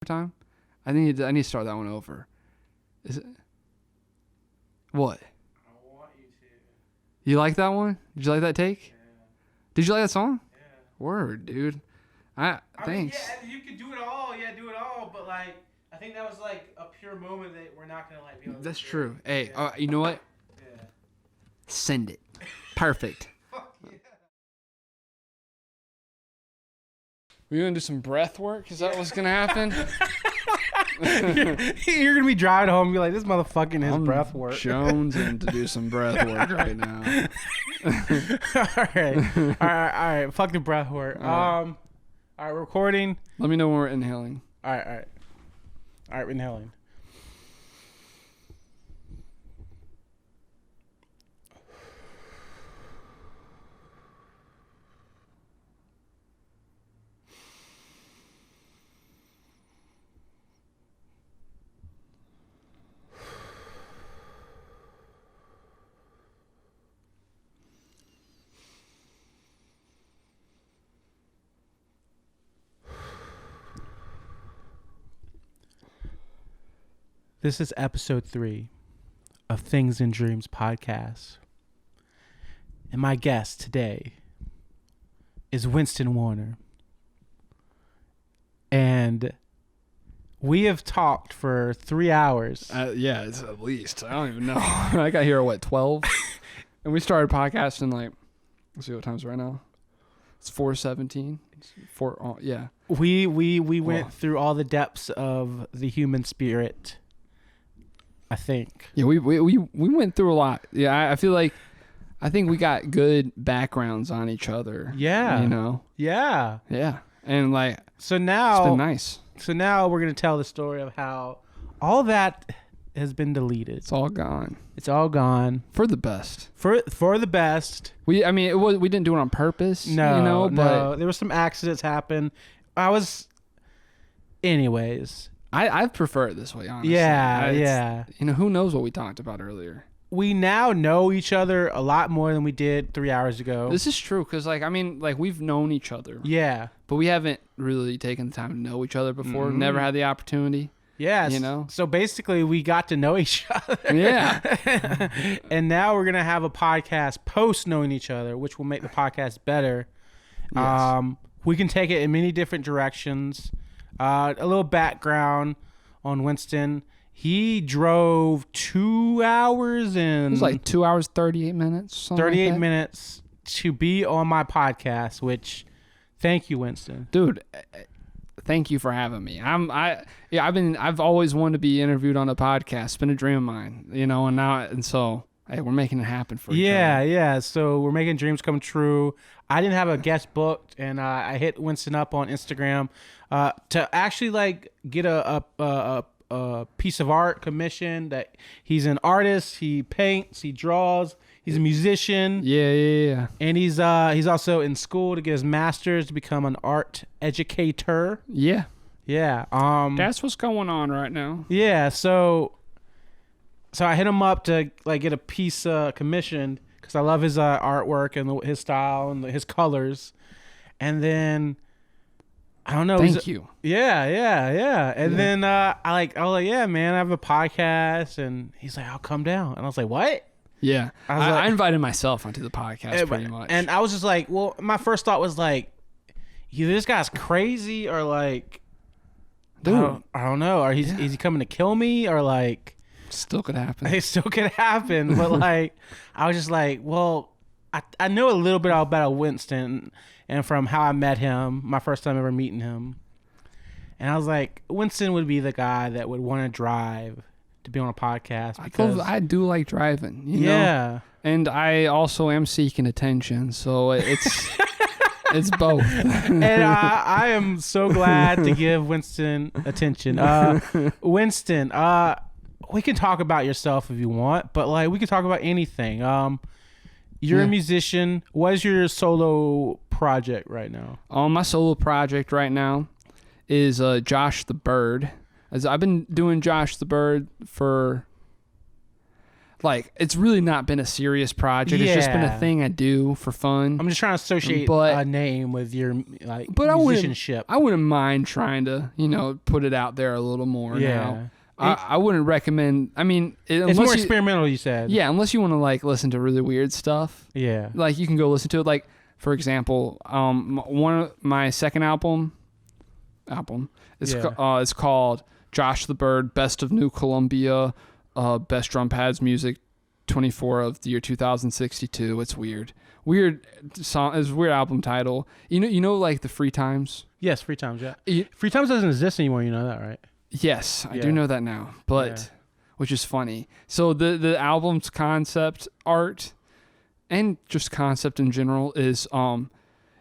time? I need to start that one over. Is it? What? I want you to. You like that one? Did you like that take? Yeah. Did you like that song? Yeah. Word, dude. I Thanks. mean, yeah, you could do it all. Yeah, do it all. But like, I think that was like a pure moment that we're not gonna like be able to. That's do. true. Hey, Yeah. you know what? Yeah. Send it. Perfect. Fuck yeah. We gonna do some breath work? Is that what's gonna happen? You're gonna be driving home and be like, this motherfucker in his breath work. Jonesing to do some breath work right now. all right. Fuck the breath work. All right, recording. Let me know when we're inhaling. All right, we're inhaling. This is episode 3 of Things in Dreams podcast. And my guest today is Winston Warner. And we have talked for 3 hours. Yeah, it's at least. I don't even know. I got here at 12? And we started podcasting like, let's see what time's right now. It's 4:17. Yeah. We went through all the depths of the human spirit, I think. Yeah, we went through a lot. Yeah, I think we got good backgrounds on each other. Yeah. You know? Yeah. Yeah. And like, So now, it's been nice. So now we're going to tell the story of how all that has been deleted. It's all gone. It's all gone. For the best. For the best. We didn't do it on purpose. No, you know, but no. There were some accidents happen. Anyways. I prefer it this way, honestly. Yeah. You know, who knows what we talked about earlier. We now know each other a lot more than we did 3 hours ago. This is true because, we've known each other. Yeah. But we haven't really taken the time to know each other before. Mm-hmm. Never had the opportunity. Yes. You know? So basically, we got to know each other. Yeah. And now we're going to have a podcast post knowing each other, which will make the podcast better. Yes. We can take it in many different directions. A little background on Winston. He drove 2 hours and... It was like 2 hours, 38 minutes. 38 like minutes to be on my podcast, which... Thank you, Winston. Dude, thank you for having me. I've always wanted to be interviewed on a podcast. It's been a dream of mine, you know, and so hey, we're making it happen for each other. Yeah. So we're making dreams come true. I didn't have a guest booked, and I hit Winston up on Instagram to actually get a piece of art commission. That he's an artist. He paints. He draws. He's a musician. Yeah. And he's also in school to get his master's to become an art educator. Yeah. Yeah. That's what's going on right now. Yeah. So I hit him up to get a piece commissioned because I love his artwork and his style and his colors. And then I don't know. Thank you. Yeah. And then I was like, yeah, man, I have a podcast. And he's like, I'll come down. And I was like, what? Yeah. I invited myself onto the podcast pretty much. And I was just like, well, my first thought was like, either this guy's crazy or like, dude, I don't know. Or is he coming to kill me or like? Still could happen. It still could happen. But I was just like, well, I know a little bit about Winston and from how I met him, my first time ever meeting him. And I was like, Winston would be the guy that would want to drive to be on a podcast because I do like driving, you know? And I also am seeking attention, so it's it's both. And I am so glad to give Winston attention. Winston, we can talk about yourself if you want, but we can talk about anything. You're a musician. What is your solo project right now? My solo project right now is Josh the Bird. As I've been doing Josh the Bird for like it's really not been a serious project. It's just been a thing I do for fun. I'm just trying to associate a name with your musicianship. I wouldn't mind trying to, put it out there a little more now. I wouldn't recommend. I mean, it's more experimental. You said, yeah. Unless you want to like listen to really weird stuff, yeah. Like you can go listen to it. Like for example, one of my second album is called Josh the Bird, Best of New Columbia, Best Drum Pads Music, 24 of the year 2062. It's weird song. It's a weird album title. You know, like the Free Times. Yes, Free Times. Yeah, Free Times doesn't exist anymore. You know that, right? Yes, I do know that now, but which is funny. So the album's concept art and just concept in general is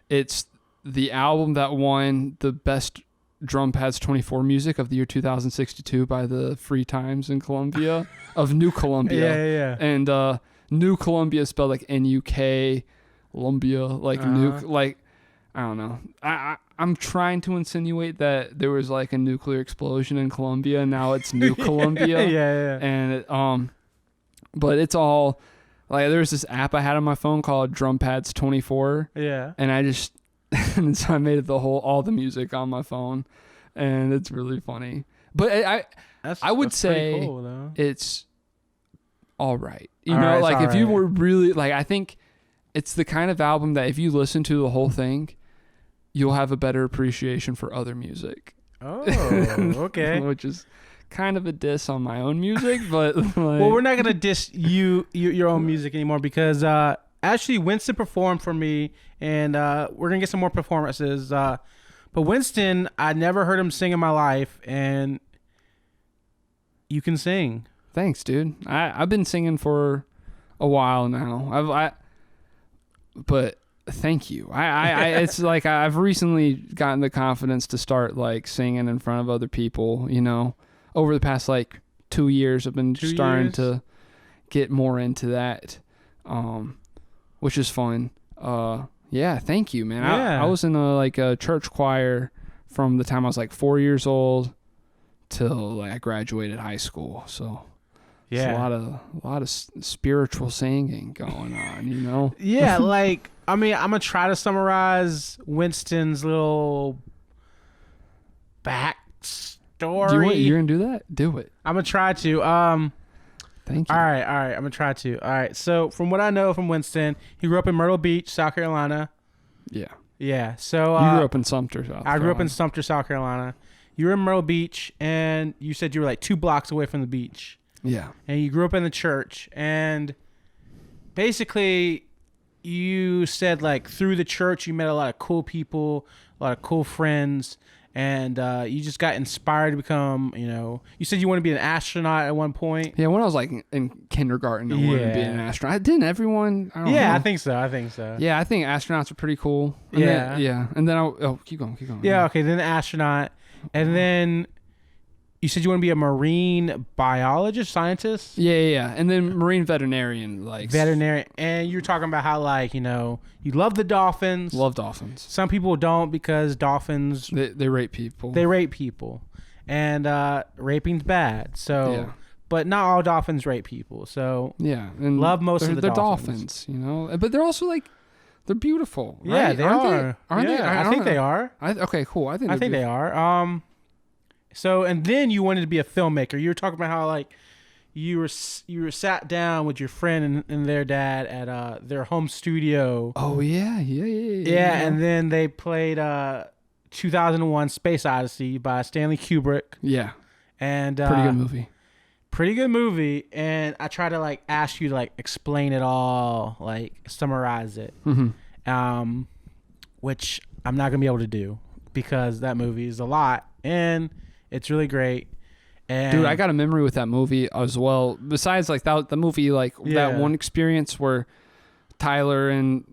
it's the album that won the best drum pads 24 music of the year 2062 by the Free Times in Columbia of New Columbia. Yeah. And New Columbia is spelled like NUK Columbia, like nuke, like I don't know. I'm trying to insinuate that there was like a nuclear explosion in Colombia and now it's New Colombia. Yeah. And but it's all like there's this app I had on my phone called Drum Pads 24. Yeah. And I just and so I made it all the music on my phone, and it's really funny. But I would say cool, it's all right. Like if you were really like, I think it's the kind of album that if you listen to the whole thing, you'll have a better appreciation for other music. Oh, okay. Which is kind of a diss on my own music, but like, well, we're not gonna diss your own music anymore because actually Winston performed for me, and we're gonna get some more performances. But Winston, I never heard him sing in my life, and you can sing. Thanks, dude. I've been singing for a while now. But thank you. It's like I've recently gotten the confidence to start like singing in front of other people. Over the past like 2 years, I've been starting to get more into that, which is fun. Yeah, thank you, man. Yeah. I was in a church choir from the time I was like 4 years old till like I graduated high school. So yeah, a lot of spiritual singing going on, Yeah, like I'm gonna try to summarize Winston's little backstory. You're gonna do that? Do it. I'm gonna try to. Thank you. All right. I'm gonna try to. All right. So from what I know from Winston, he grew up in Myrtle Beach, South Carolina. Yeah. So you grew up in Sumter, South Carolina. I grew up in Sumter, South Carolina. You were in Myrtle Beach, and you said you were like 2 blocks away from the beach. Yeah. And you grew up in the church, and basically, you said like through the church you met a lot of cool people, a lot of cool friends. And you just got inspired to become, you said you want to be an astronaut at one point. Yeah, when I was like in kindergarten, I wanted to be an astronaut. Didn't everyone? I don't know. I think so. Yeah, I think astronauts are pretty cool. And And then keep going. Yeah, okay, then astronaut. And then you said you want to be a marine biologist, scientist? Yeah. And then marine veterinarian. Veterinarian. And you're talking about how, you love the dolphins. Love dolphins. Some people don't because dolphins... They rape people. And raping's bad. So... Yeah. But not all dolphins rape people. So... Yeah. And love most of the dolphins. But they're also, they're beautiful, right? Yeah, they are. Aren't they? I think they are. Okay, cool. I think they are. So, and then you wanted to be a filmmaker. You were talking about how you were sat down with your friend and their dad at their home studio. Oh yeah. Yeah, and then they played 2001: Space Odyssey by Stanley Kubrick. Yeah. And pretty good movie. And I try to ask you to explain it all, summarize it. Mm-hmm. Which I'm not gonna be able to do because that movie is a lot and it's really great. And dude, I got a memory with that movie as well. Besides the movie, that one experience where Tyler and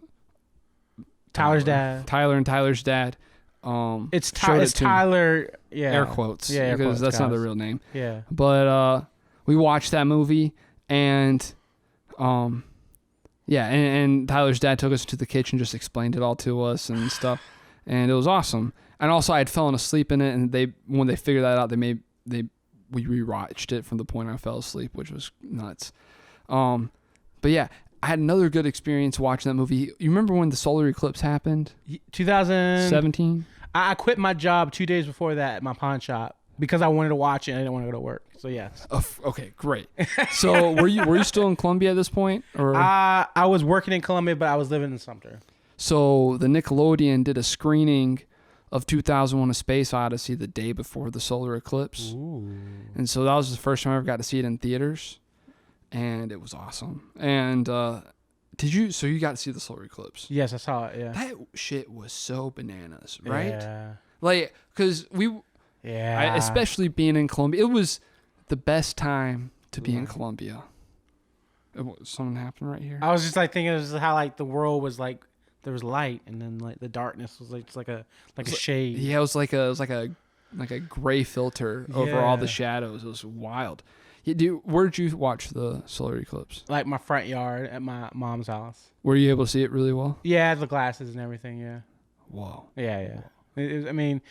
Tyler's dad. It's Tyler. Yeah. Air quotes. Yeah. Because that's not the real name. Yeah. But we watched that movie and and Tyler's dad took us to the kitchen, just explained it all to us and stuff, and it was awesome. And also, I had fallen asleep in it, and when they figured that out, we rewatched it from the point I fell asleep, which was nuts. But yeah, I had another good experience watching that movie. You remember when the solar eclipse happened? 2017. I quit my job 2 days before that at my pawn shop because I wanted to watch it and I didn't want to go to work. So yes. Okay, great. So were you still in Columbia at this point, or? I was working in Columbia, but I was living in Sumter. So the Nickelodeon did a screening of 2001: A Space Odyssey the day before the solar eclipse. Ooh. And so that was the first time I ever got to see it in theaters, and it was awesome. And so you got to see the solar eclipse? Yes, I saw it. Yeah. That shit was so bananas, right? Yeah. Like, because especially being in Columbia, it was the best time to be in Columbia. Something happened right here. I was just like thinking of how like the world was like there was light and then like the darkness was like just like a shade. Yeah, it was like a gray filter over all the shadows. It was wild. Where'd you watch the solar eclipse? Like my front yard at my mom's house. Were you able to see it really well? Yeah, the glasses and everything. Yeah. Whoa. Yeah. It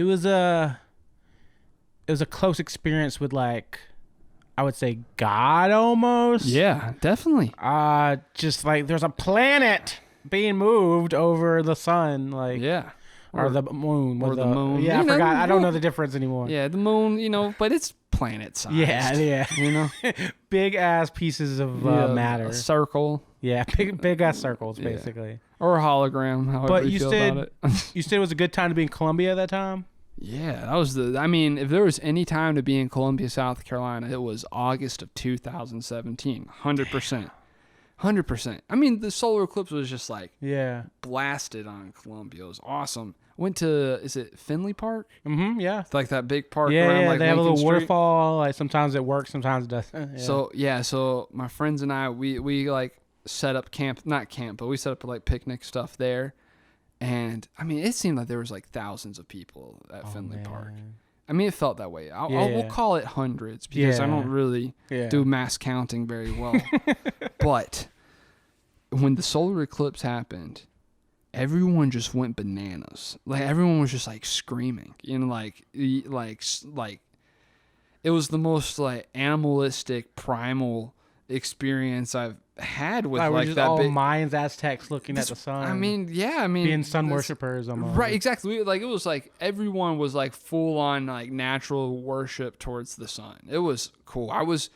was a close experience with like I would say God almost. Yeah, definitely. Just like there's a planet being moved over the sun, like or the moon, or the moon. Yeah, I forgot. I don't know the difference anymore. Yeah, the moon, but it's planet size. Yeah. Big ass pieces of matter. A circle. Yeah, big ass circles basically. Or a hologram. However you feel about it. You said it was a good time to be in Columbia at that time. Yeah, that was if there was any time to be in Columbia, South Carolina, it was August of 2017. 100%. 100%. I mean, the solar eclipse was just like blasted on Columbia. It was awesome. Went to, is it Finley Park? Mm-hmm, yeah. It's like that big park around like they have Lincoln a little Street. waterfall. Like sometimes it works, sometimes it doesn't. Yeah. So my friends and I, we like set up not camp, but we set up like picnic stuff there. And I mean, it seemed like there was like thousands of people at Finley Park. I mean, it felt that way. We'll call it hundreds because I don't really do mass counting very well. But when the solar eclipse happened, everyone just went bananas. Like everyone was just like screaming, like it was the most like animalistic, primal experience I've had with like that all big Mayans, Aztecs looking at the sun. Being sun worshippers almost. Right, exactly. Like it was like everyone was like full on like natural worship towards the sun. It was cool. I was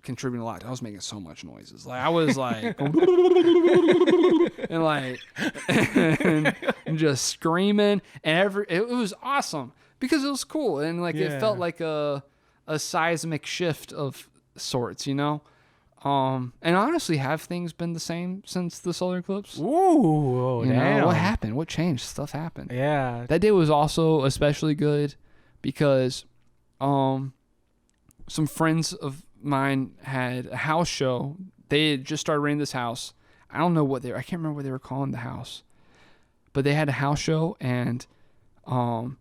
contributing a lot. I was making so much noises. Like I was like and like and just screaming and it was awesome because it was cool and like it felt like a seismic shift of sorts, and honestly, have things been the same since the solar eclipse? Ooh, damn. What happened? What changed? Stuff happened. Yeah. That day was also especially good because some friends of mine had a house show. They had just started renting this house. I can't remember what they were calling the house. But they had a house show and I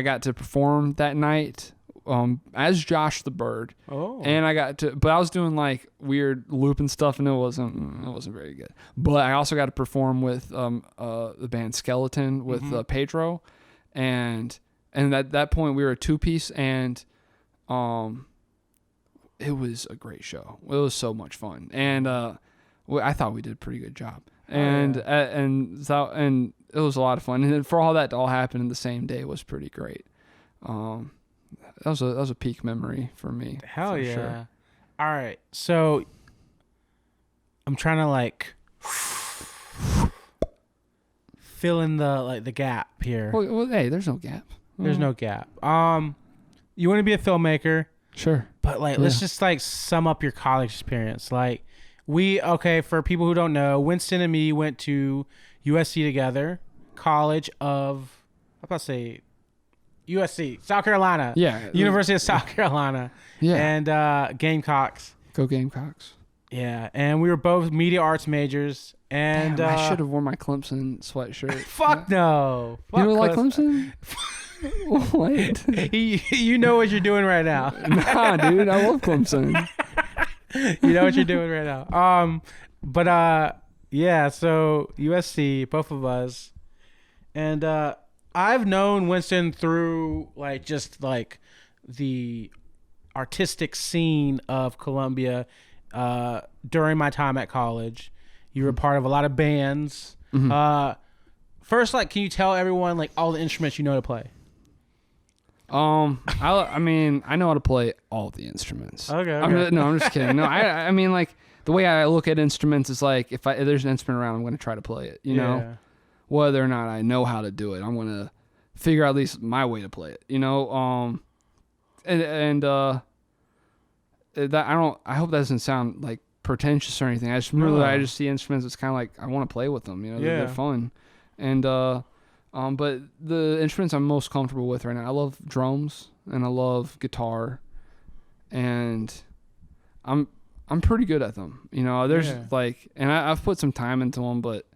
got to perform that night as Josh the Bird. Oh. And but I was doing like weird looping stuff and it wasn't very good. But I also got to perform with the band Skeleton with Pedro, and at that point we were a 2-piece and it was a great show. It was so much fun and I thought we did a pretty good job. And it was a lot of fun. And then for all that to all happen in the same day was pretty great. That was a peak memory for me. Hell yeah. Sure. All right. So I'm trying to like fill in the gap here. Well, hey, there's no gap. There's no gap. You want to be a filmmaker? Sure. But let's just like sum up your college experience. Like for people who don't know, Winston and me went to USC together, College of, I'm about to say USC, South Carolina. Yeah. University of South Carolina. Yeah. And Gamecocks. Go Gamecocks. Yeah. And we were both media arts majors. And damn, I should have worn my Clemson sweatshirt. Fuck no. Fuck you don't like Clemson? What? You know what you're doing right now. Nah, dude. I love Clemson. You know what you're doing right now. Yeah, so USC, both of us. And I've known Winston through like just like the artistic scene of Columbia during my time at college. You were part of a lot of bands. Mm-hmm. First, like, can you tell everyone like all the instruments you know to play? I mean, I know how to play all the instruments. Okay. I'm just kidding. No, I mean, like, the way I look at instruments is like, if there's an instrument around, I'm going to try to play it, you know? Whether or not I know how to do it, I'm going to figure out at least my way to play it, you know? That I hope that doesn't sound like pretentious or anything. I just see instruments. It's kind of like, I want to play with them, you know? They're fun. And, but the instruments I'm most comfortable with right now, I love drums and I love guitar, and I'm pretty good at them. You know, there's like, and I've put some time into them, but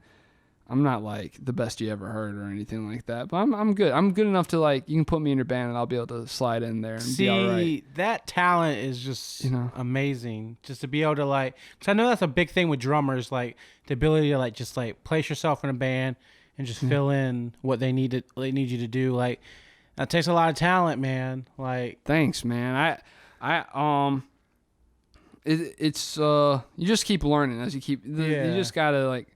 I'm not like the best you ever heard or anything like that. But I'm good. I'm good enough to like, you can put me in your band and I'll be able to slide in there and be all right. That talent is just amazing. Just to be able to like, because I know that's a big thing with drummers, like the ability to like just like place yourself in a band and just fill in what they need you to do. Like, that takes a lot of talent, man. Like, thanks, man. It's you just keep learning as you keep. You just gotta like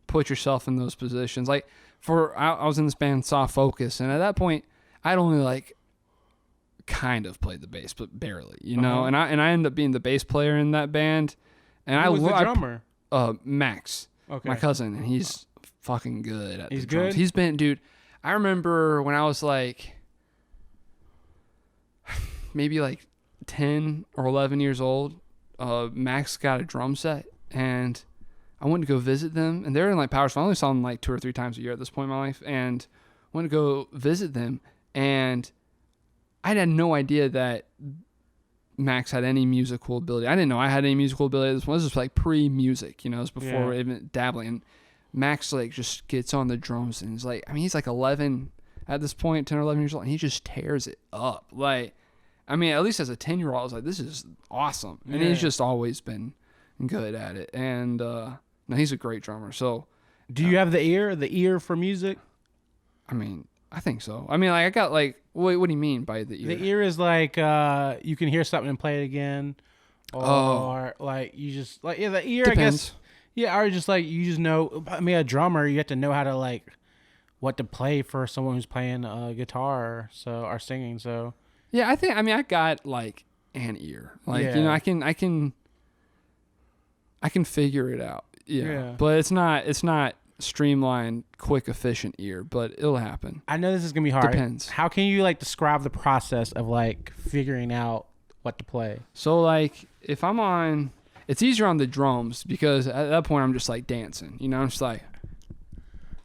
put yourself in those positions. Like, I was in this band Soft Focus, and at that point, I'd only like kind of played the bass, but barely, you know. And I ended up being the bass player in that band. And who was the drummer? Max, my cousin, and he's fucking good at the drums. Good? He's been, dude, I remember when I was like maybe like 10 or 11 years old, Max got a drum set, and I went to go visit them, and they're in like Powersville. I only saw them like 2 or 3 times a year at this point in my life, and went to go visit them, and I had no idea that Max had any musical ability. I didn't know I had any musical ability. This was just like pre-music, you know, it was before even dabbling. And Max like just gets on the drums and is like, I mean, he's like 11 at this point, 10 or 11 years old, and he just tears it up. Like, I mean, at least as a 10-year-old, I was like, this is awesome. And he's just always been good at it. And no, he's a great drummer. So, do you have the ear for music? I mean, I think so. I mean, like, I got like, what do you mean by the ear? The ear is like you can hear something and play it again, or like you just like the ear. Depends. I guess. Yeah, or just like you just know. I mean, a drummer, you have to know how to like what to play for someone who's playing guitar, or singing. So yeah, I got like an ear. Like, you know, I can figure it out. Yeah. But it's not streamlined, quick, efficient ear, but it'll happen. I know this is gonna be hard. Depends. How can you like describe the process of like figuring out what to play? So like if I'm on, it's easier on the drums because at that point I'm just like dancing. You know, I'm just like,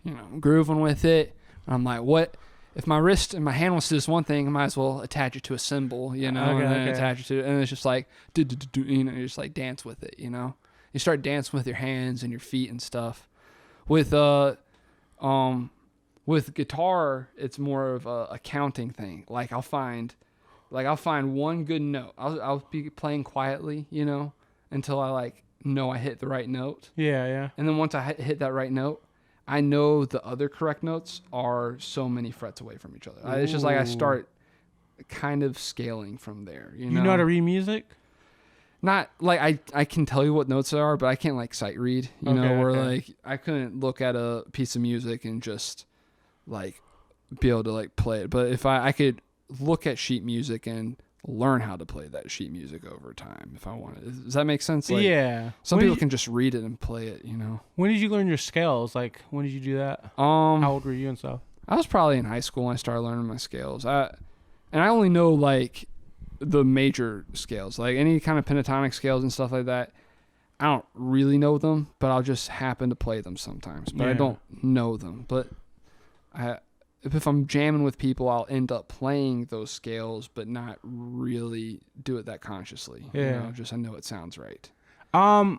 you know, grooving with it. I'm like, what? If my wrist and my hand wants to do this one thing, I might as well attach it to a cymbal, you know, and then attach it to it. And it's just like, you know, you just like dance with it, you know. You start dancing with your hands and your feet and stuff. With guitar, it's more of a counting thing. Like I'll find one good note. I'll be playing quietly, you know, until I like know I hit the right note. Yeah. And then once I hit that right note, I know the other correct notes are so many frets away from each other. It's just like I start kind of scaling from there. You know how to read music? Not like I can tell you what notes there are, but I can't like sight read, like I couldn't look at a piece of music and just like be able to like play it. But if I could look at sheet music and learn how to play that sheet music over time if I wanted. Does that make sense? Like, yeah. Some people can just read it and play it, you know. When did you learn your scales? Like, when did you do that? How old were you and stuff? I was probably in high school when I started learning my scales. I only know like the major scales, like any kind of pentatonic scales and stuff like that. I don't really know them, but I'll just happen to play them sometimes. But I don't know them. But if I'm jamming with people, I'll end up playing those scales, but not really do it that consciously. Yeah. You know, just I know it sounds right. I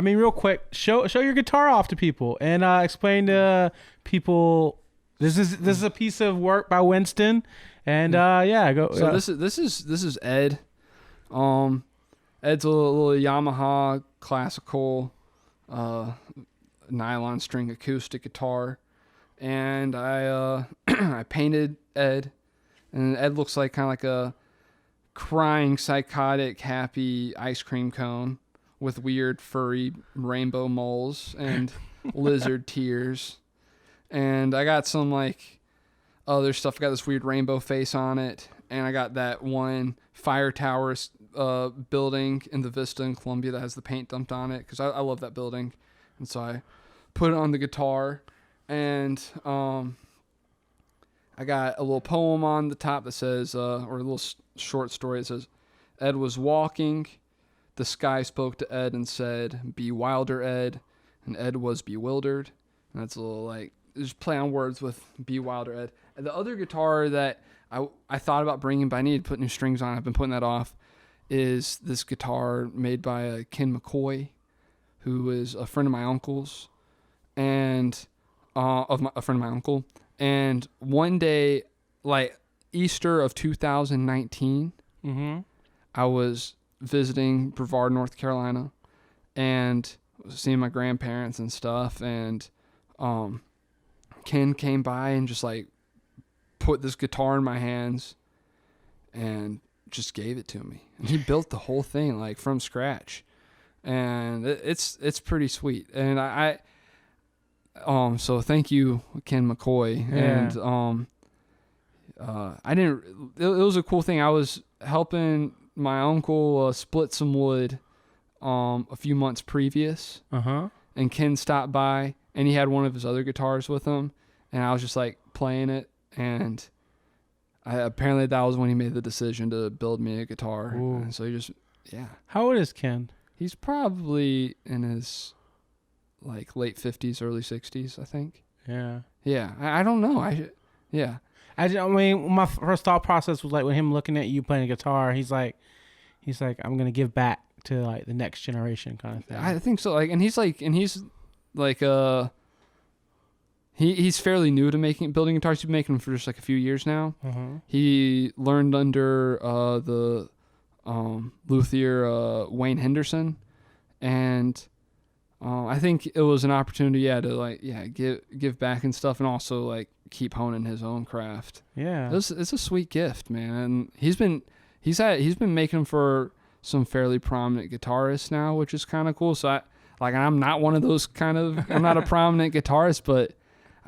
mean, real quick, show your guitar off to people and explain to people. This is a piece of work by Winston, and go. So this is Ed. Ed's a little Yamaha classical nylon string acoustic guitar. and I I painted Ed, and Ed looks like kind of like a crying, psychotic, happy ice cream cone with weird furry rainbow moles and lizard tears. And I got some like other stuff. I got this weird rainbow face on it, and I got that one fire tower building in the Vista in Columbia that has the paint dumped on it because I love that building. And so I put it on the guitar, and I got a little poem on the top that says, or a little short story that says, Ed was walking, the sky spoke to Ed and said, be wilder, Ed, and Ed was bewildered. And that's a little like, just play on words with be wilder, Ed. And the other guitar that I thought about bringing, but I needed to put new strings on, I've been putting that off, is this guitar made by Ken Mccoy, who is a friend of my uncle's, and a friend of my uncle. And one day, like Easter of 2019, I was visiting Brevard, North Carolina, and seeing my grandparents and stuff. And Ken came by and just like put this guitar in my hands and just gave it to me. And he built the whole thing like from scratch, and it's pretty sweet. And so thank you, Ken Mccoy. Yeah. And it was a cool thing. I was helping my uncle split some wood a few months previous. And Ken stopped by, and he had one of his other guitars with him, and I was just like playing it, and apparently that was when he made the decision to build me a guitar. And so he just, yeah. How old is Ken? He's probably in his like late 50s, early 60s, I think. Yeah. Yeah. I don't know. I mean, my first thought process was like with him looking at you playing a guitar, he's like, I'm gonna give back to like the next generation kind of thing. I think so. Like, he's he's fairly new to building guitars. He's been making them for just like a few years now. He learned under the luthier Wayne Henderson, and I think it was an opportunity, to give back and stuff, and also like keep honing his own craft. Yeah, it's a sweet gift, man. And he's been making them for some fairly prominent guitarists now, which is kind of cool. So I'm not one of those I'm not a prominent guitarist, but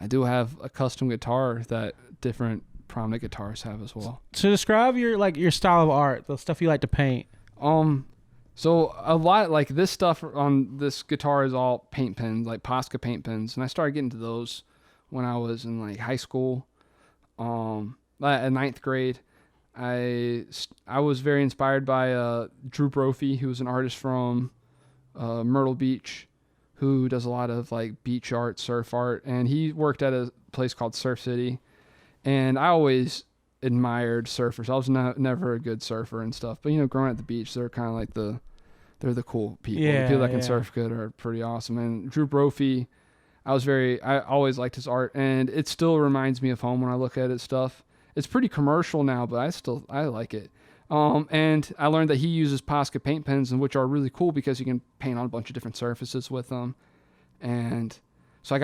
I do have a custom guitar that different prominent guitarists have as well. So describe your style of art, the stuff you like to paint. So a lot like this stuff on this guitar is all paint pens, like Posca paint pens, and I started getting to those when I was in like high school. At ninth grade, I was very inspired by Drew Brophy, who was an artist from Myrtle Beach, who does a lot of like beach art, surf art, and he worked at a place called Surf City, and I always admired surfers. I was never a good surfer and stuff, but growing at the beach, they're kind of like they're the cool people. The people that can surf good are pretty awesome. And Drew Brophy, I always liked his art, and it still reminds me of home when I look at his stuff. It's pretty commercial now, but I like it. And I learned that he uses Posca paint pens, which are really cool because you can paint on a bunch of different surfaces with them. And so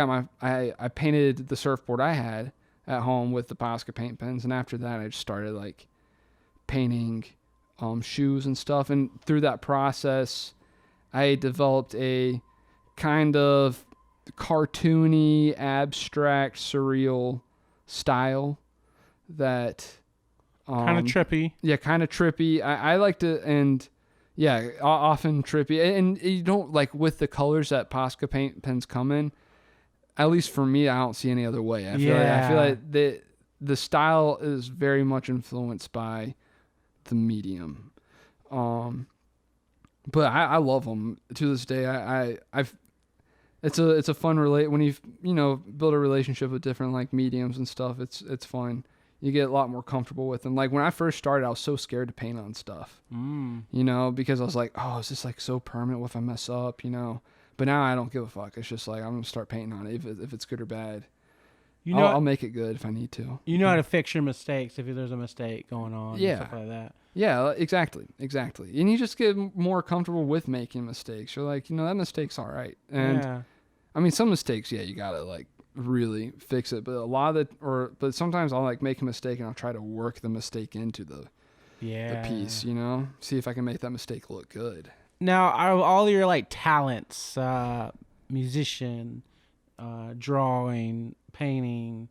I painted the surfboard I had at home with the Posca paint pens, and after that I just started like painting shoes and stuff. And through that process, I developed a kind of cartoony, abstract, surreal style that kind of trippy. Yeah, kind of trippy. I like to, and yeah, often trippy. And you don't like with the colors that Posca paint pens come in. At least for me, I don't see any other way. I feel like the style is very much influenced by the medium. But I love them to this day. It's a fun when you've build a relationship with different like mediums and stuff. It's fun. You get a lot more comfortable with them. Like when I first started, I was so scared to paint on stuff, because I was like, oh, is this like so permanent? What if I mess up, But now I don't give a fuck. It's just like, I'm going to start painting on it if it's good or bad. I'll make it good if I need to. You know how to fix your mistakes if there's a mistake going on and stuff like that. Yeah, exactly. And you just get more comfortable with making mistakes. You're like, that mistake's all right. And I mean, some mistakes, you got to like really fix it. But a lot of but sometimes I'll like make a mistake and I'll try to work the mistake into the piece, see if I can make that mistake look good. Now, out of all your like talents, musician, drawing, painting,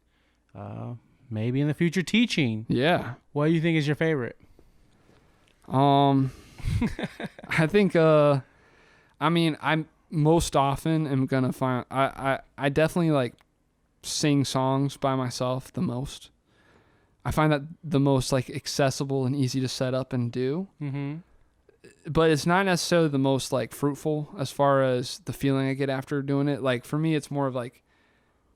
maybe in the future teaching. Yeah. What do you think is your favorite? I think I'm most often am gonna find I definitely like sing songs by myself the most. I find that the most like accessible and easy to set up and do. Mm-hmm. But it's not necessarily the most like fruitful as far as the feeling I get after doing it. Like for me, it's more of like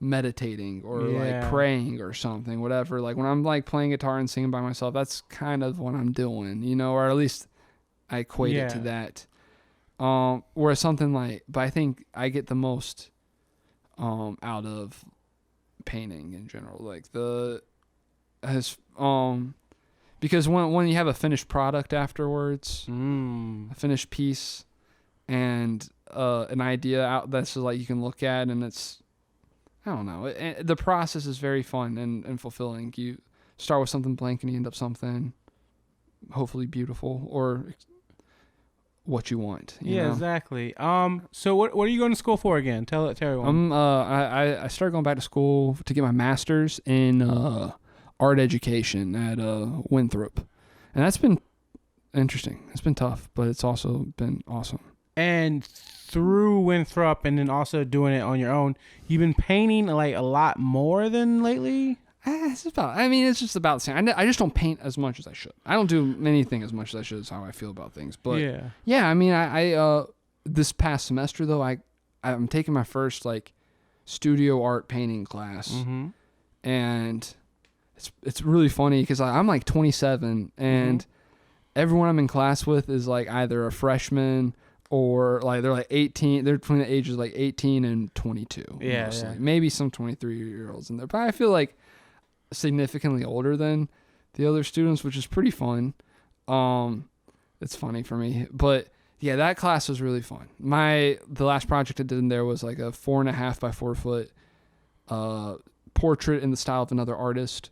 meditating or like praying or something, whatever. Like when I'm like playing guitar and singing by myself, that's kind of what I'm doing, or at least I equate it to that. Whereas something like, but I think I get the most out of painting in general, like because when you have a finished product afterwards, a finished piece, and an idea out that's just like you can look at, and it's, I don't know, the process is very fun and fulfilling. You start with something blank and you end up something hopefully beautiful or what you want. You know? Exactly. So what are you going to school for again? Tell everyone. I started going back to school to get my master's in art education at Winthrop, and that's been interesting. It's been tough, but it's also been awesome. And through Winthrop, and then also doing it on your own, you've been painting like a lot more than lately. It's just about the same. I just don't paint as much as I should. I don't do anything as much as I should. Is how I feel about things. But yeah. I mean, I this past semester though, I'm taking my first like studio art painting class, and it's really funny because I'm like 27, and everyone I'm in class with is like either a freshman or like they're like 18. They're between the ages of like 18 and 22. Mostly. Maybe some 23-year-olds in there, but I feel like significantly older than the other students, which is pretty fun. It's funny for me, but yeah, that class was really fun. The last project I did in there was like a 4.5 by 4 foot portrait in the style of another artist,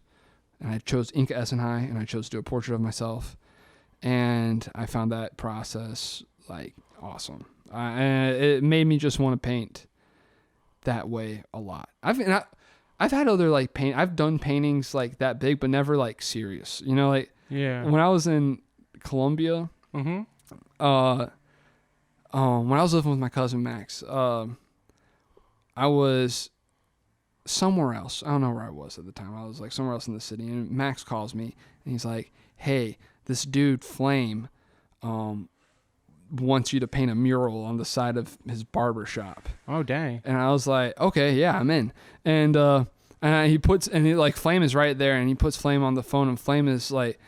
and I chose Inca Essenhai, and I chose to do a portrait of myself, and I found that process like awesome. And it made me just want to paint that way a lot. I've had other like I've done paintings like that big, but never like serious. When I was in Colombia, when I was living with my cousin Max, I was somewhere else. I don't know where I was at the time. I was like somewhere else in the city, and Max calls me and he's like, "Hey, this dude Flame, wants you to paint a mural on the side of his barber shop." Oh dang! And I was like, "Okay, yeah, I'm in." And Flame is right there, and he puts Flame on the phone, and Flame is like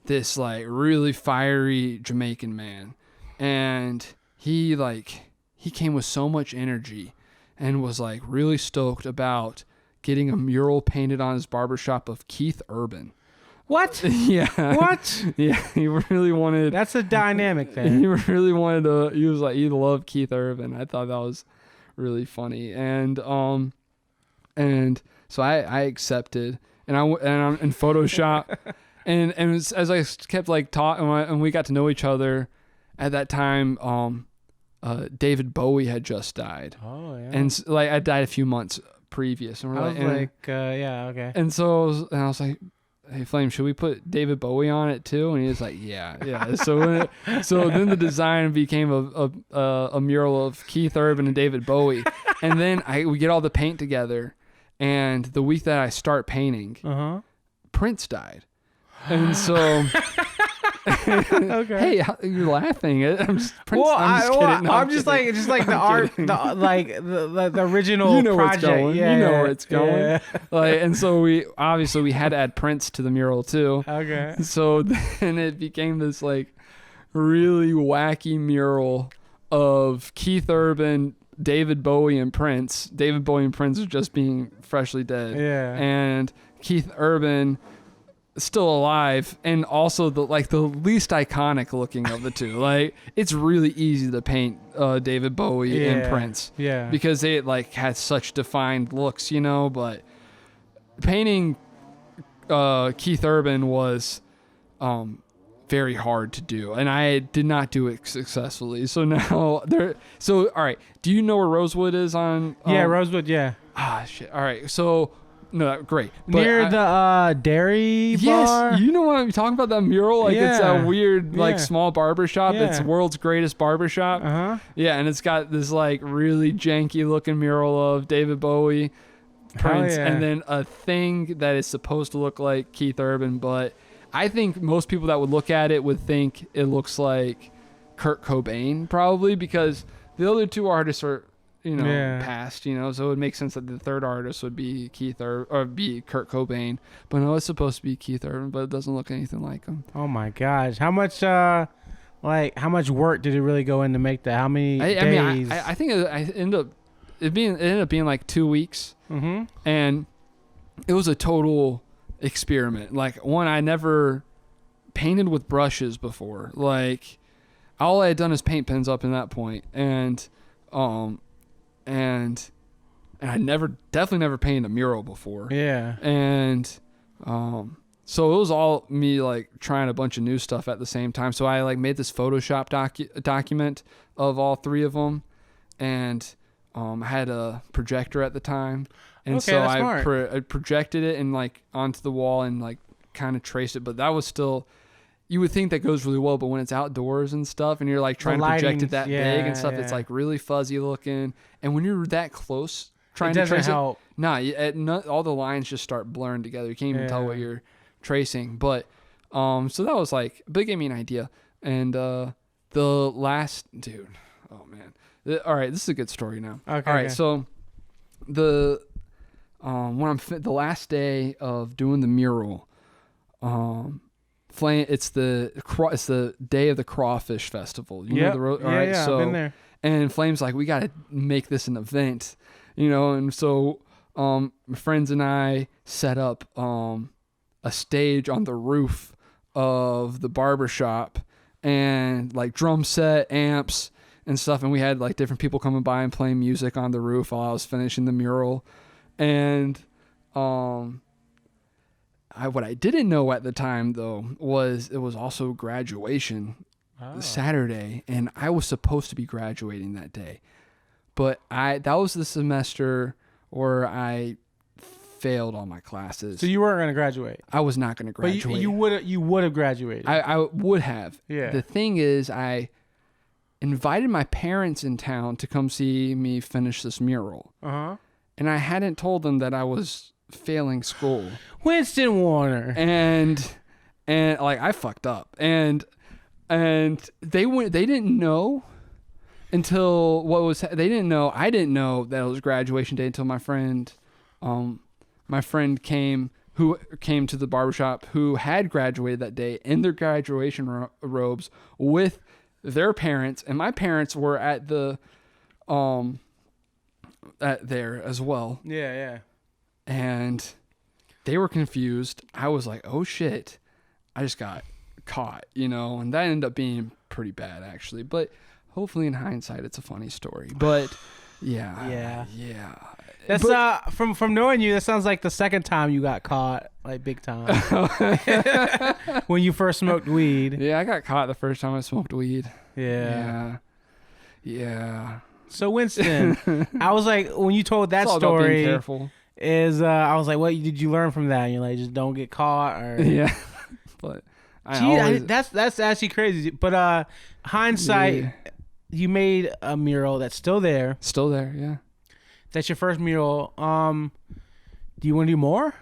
this like really fiery Jamaican man, and he came with so much energy and was like really stoked about getting a mural painted on his barbershop of Keith Urban. What? Yeah. What? Yeah, he really wanted... That's a dynamic there. He really wanted to... He was like, he loved Keith Urban. I thought that was really funny. And so I accepted, and I'm in Photoshop, and as I kept like talking, and we got to know each other at that time, David Bowie had just died. Oh, yeah. And like I died a few months previous. And we're yeah, okay. And so I was like, "Hey Flame, should we put David Bowie on it too?" And he was like, yeah. So then the design became a mural of Keith Urban and David Bowie. And then we get all the paint together, and the week that I start painting, Prince died. And so okay. Hey, you're laughing. I'm just kidding. No, I'm just like the art, the original project. You know where it's going. Yeah. And so we had to add Prince to the mural too. Okay. So then it became this like really wacky mural of Keith Urban, David Bowie, and Prince. David Bowie and Prince are just being freshly dead. Yeah. And Keith Urban still alive, and also the least iconic looking of the two. Like, it's really easy to paint David Bowie and Prince, because they like had such defined looks, you know. But painting Keith Urban was very hard to do, and I did not do it successfully. So now all right, do you know where Rosewood is on? Rosewood. Shit. All right, so. No, great. But near the dairy bar? Yes, you know what I'm talking about, that mural? Like, it's a weird, like, small barbershop. It's world's greatest barbershop. Uh-huh. Yeah, and it's got this, like, really janky-looking mural of David Bowie, Prince, and then a thing that is supposed to look like Keith Urban, but I think most people that would look at it would think it looks like Kurt Cobain, probably, because the other two artists are... past, so it would make sense that the third artist would be or be Kurt Cobain. But no, it's supposed to be Keith Urban, but it doesn't look anything like him. Oh my gosh. How much work did it really go in to make that? How many days? I think it ended up being like 2 weeks. Mm-hmm. And it was a total experiment. Like, one, I never painted with brushes before. Like, all I had done is paint pens up in that point. And I definitely never painted a mural before. Yeah. And so it was all me like trying a bunch of new stuff at the same time. So I like made this Photoshop document of all three of them, and I had a projector at the time, and so I projected it and like onto the wall and like kind of traced it. But that was still. You would think that goes really well, but when it's outdoors and stuff, and you're like trying to project it that big and stuff, it's like really fuzzy looking. And when you're that close trying to trace help. All the lines just start blurring together. You can't even tell what you're tracing. But so that was like, but it gave me an idea. And the last dude, oh man, all right, this is a good story now. Okay. All right, so the the last day of doing the mural, it's the day of the crawfish festival. You know I've been there. And Flame's like, we got to make this an event, and so my friends and I set up a stage on the roof of the barbershop, and like drum set, amps and stuff, and we had like different people coming by and playing music on the roof while I was finishing the mural. And what I didn't know at the time, though, was it was also graduation Saturday, and I was supposed to be graduating that day. But that was the semester where I failed all my classes. So you weren't going to graduate? I was not going to graduate. But you would have graduated. I would have. Yeah. The thing is, I invited my parents in town to come see me finish this mural. Uh-huh. And I hadn't told them that I was failing school. Winston Warner. And like I fucked up. And they didn't know until they didn't know. I didn't know that it was graduation day until my friend who came to the barbershop, who had graduated that day in their graduation robes with their parents, and my parents were at the at there as well. Yeah. And they were confused. I was like, oh shit, I just got caught, and that ended up being pretty bad actually. But hopefully in hindsight, it's a funny story. But yeah. That's from knowing you, that sounds like the second time you got caught, like big time. When you first smoked weed. Yeah, I got caught the first time I smoked weed. Yeah. So Winston, I was like, when you told that story, about being careful. I was like, what did you learn from that? And you're like, just don't get caught, or yeah. But that's actually crazy. But hindsight, you made a mural that's still there. Still there, yeah. That's your first mural. Do you want to do more?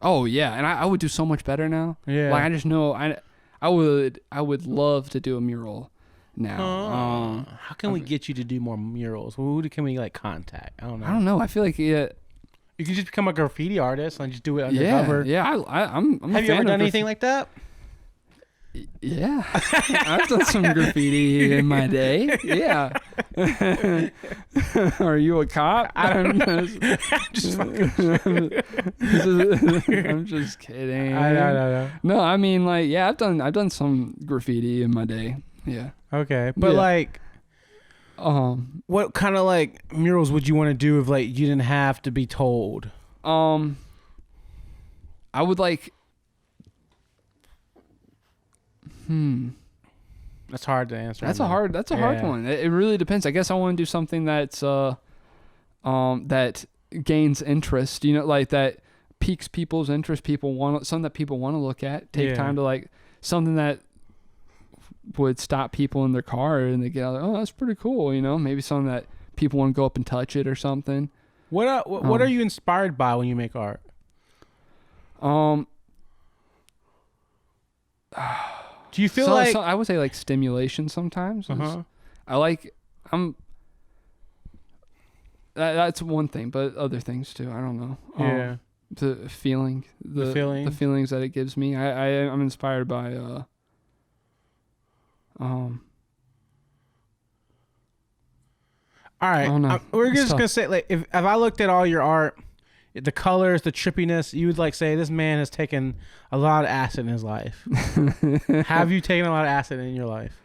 Oh yeah, and I would do so much better now. Yeah. Like I just know I would love to do a mural now. How can we get you to do more murals? Who can we like contact? I don't know. I feel like you could just become a graffiti artist and just do it undercover. Yeah. I'm Have you ever done anything like that? Yeah, I've done some graffiti in my day. Yeah, Are you a cop? I'm just fucking. I'm just kidding. I know. No, I mean, like, yeah, I've done some graffiti in my day. Yeah. Okay, but Yeah. like, what kind of like murals would you want to do if like you didn't have to be told? I would like. That's hard to answer. That's a hard one. It really depends. I guess I want to do something that's that gains interest, you know, like that piques people's interest. Something that people want to look at, take time to like, something that would stop people in their car and they get out, oh, that's pretty cool, you know, maybe something that people want to go up and touch it or something. What are you inspired by when you make art? Do you feel like I would say like stimulation sometimes. That's one thing, but other things too. I don't know. The feelings that it gives me. I'm inspired by all right, we're just gonna say, like, if I looked at all your art, the colors, the trippiness, you would like say this man has taken a lot of acid in his life. Have you taken a lot of acid in your life?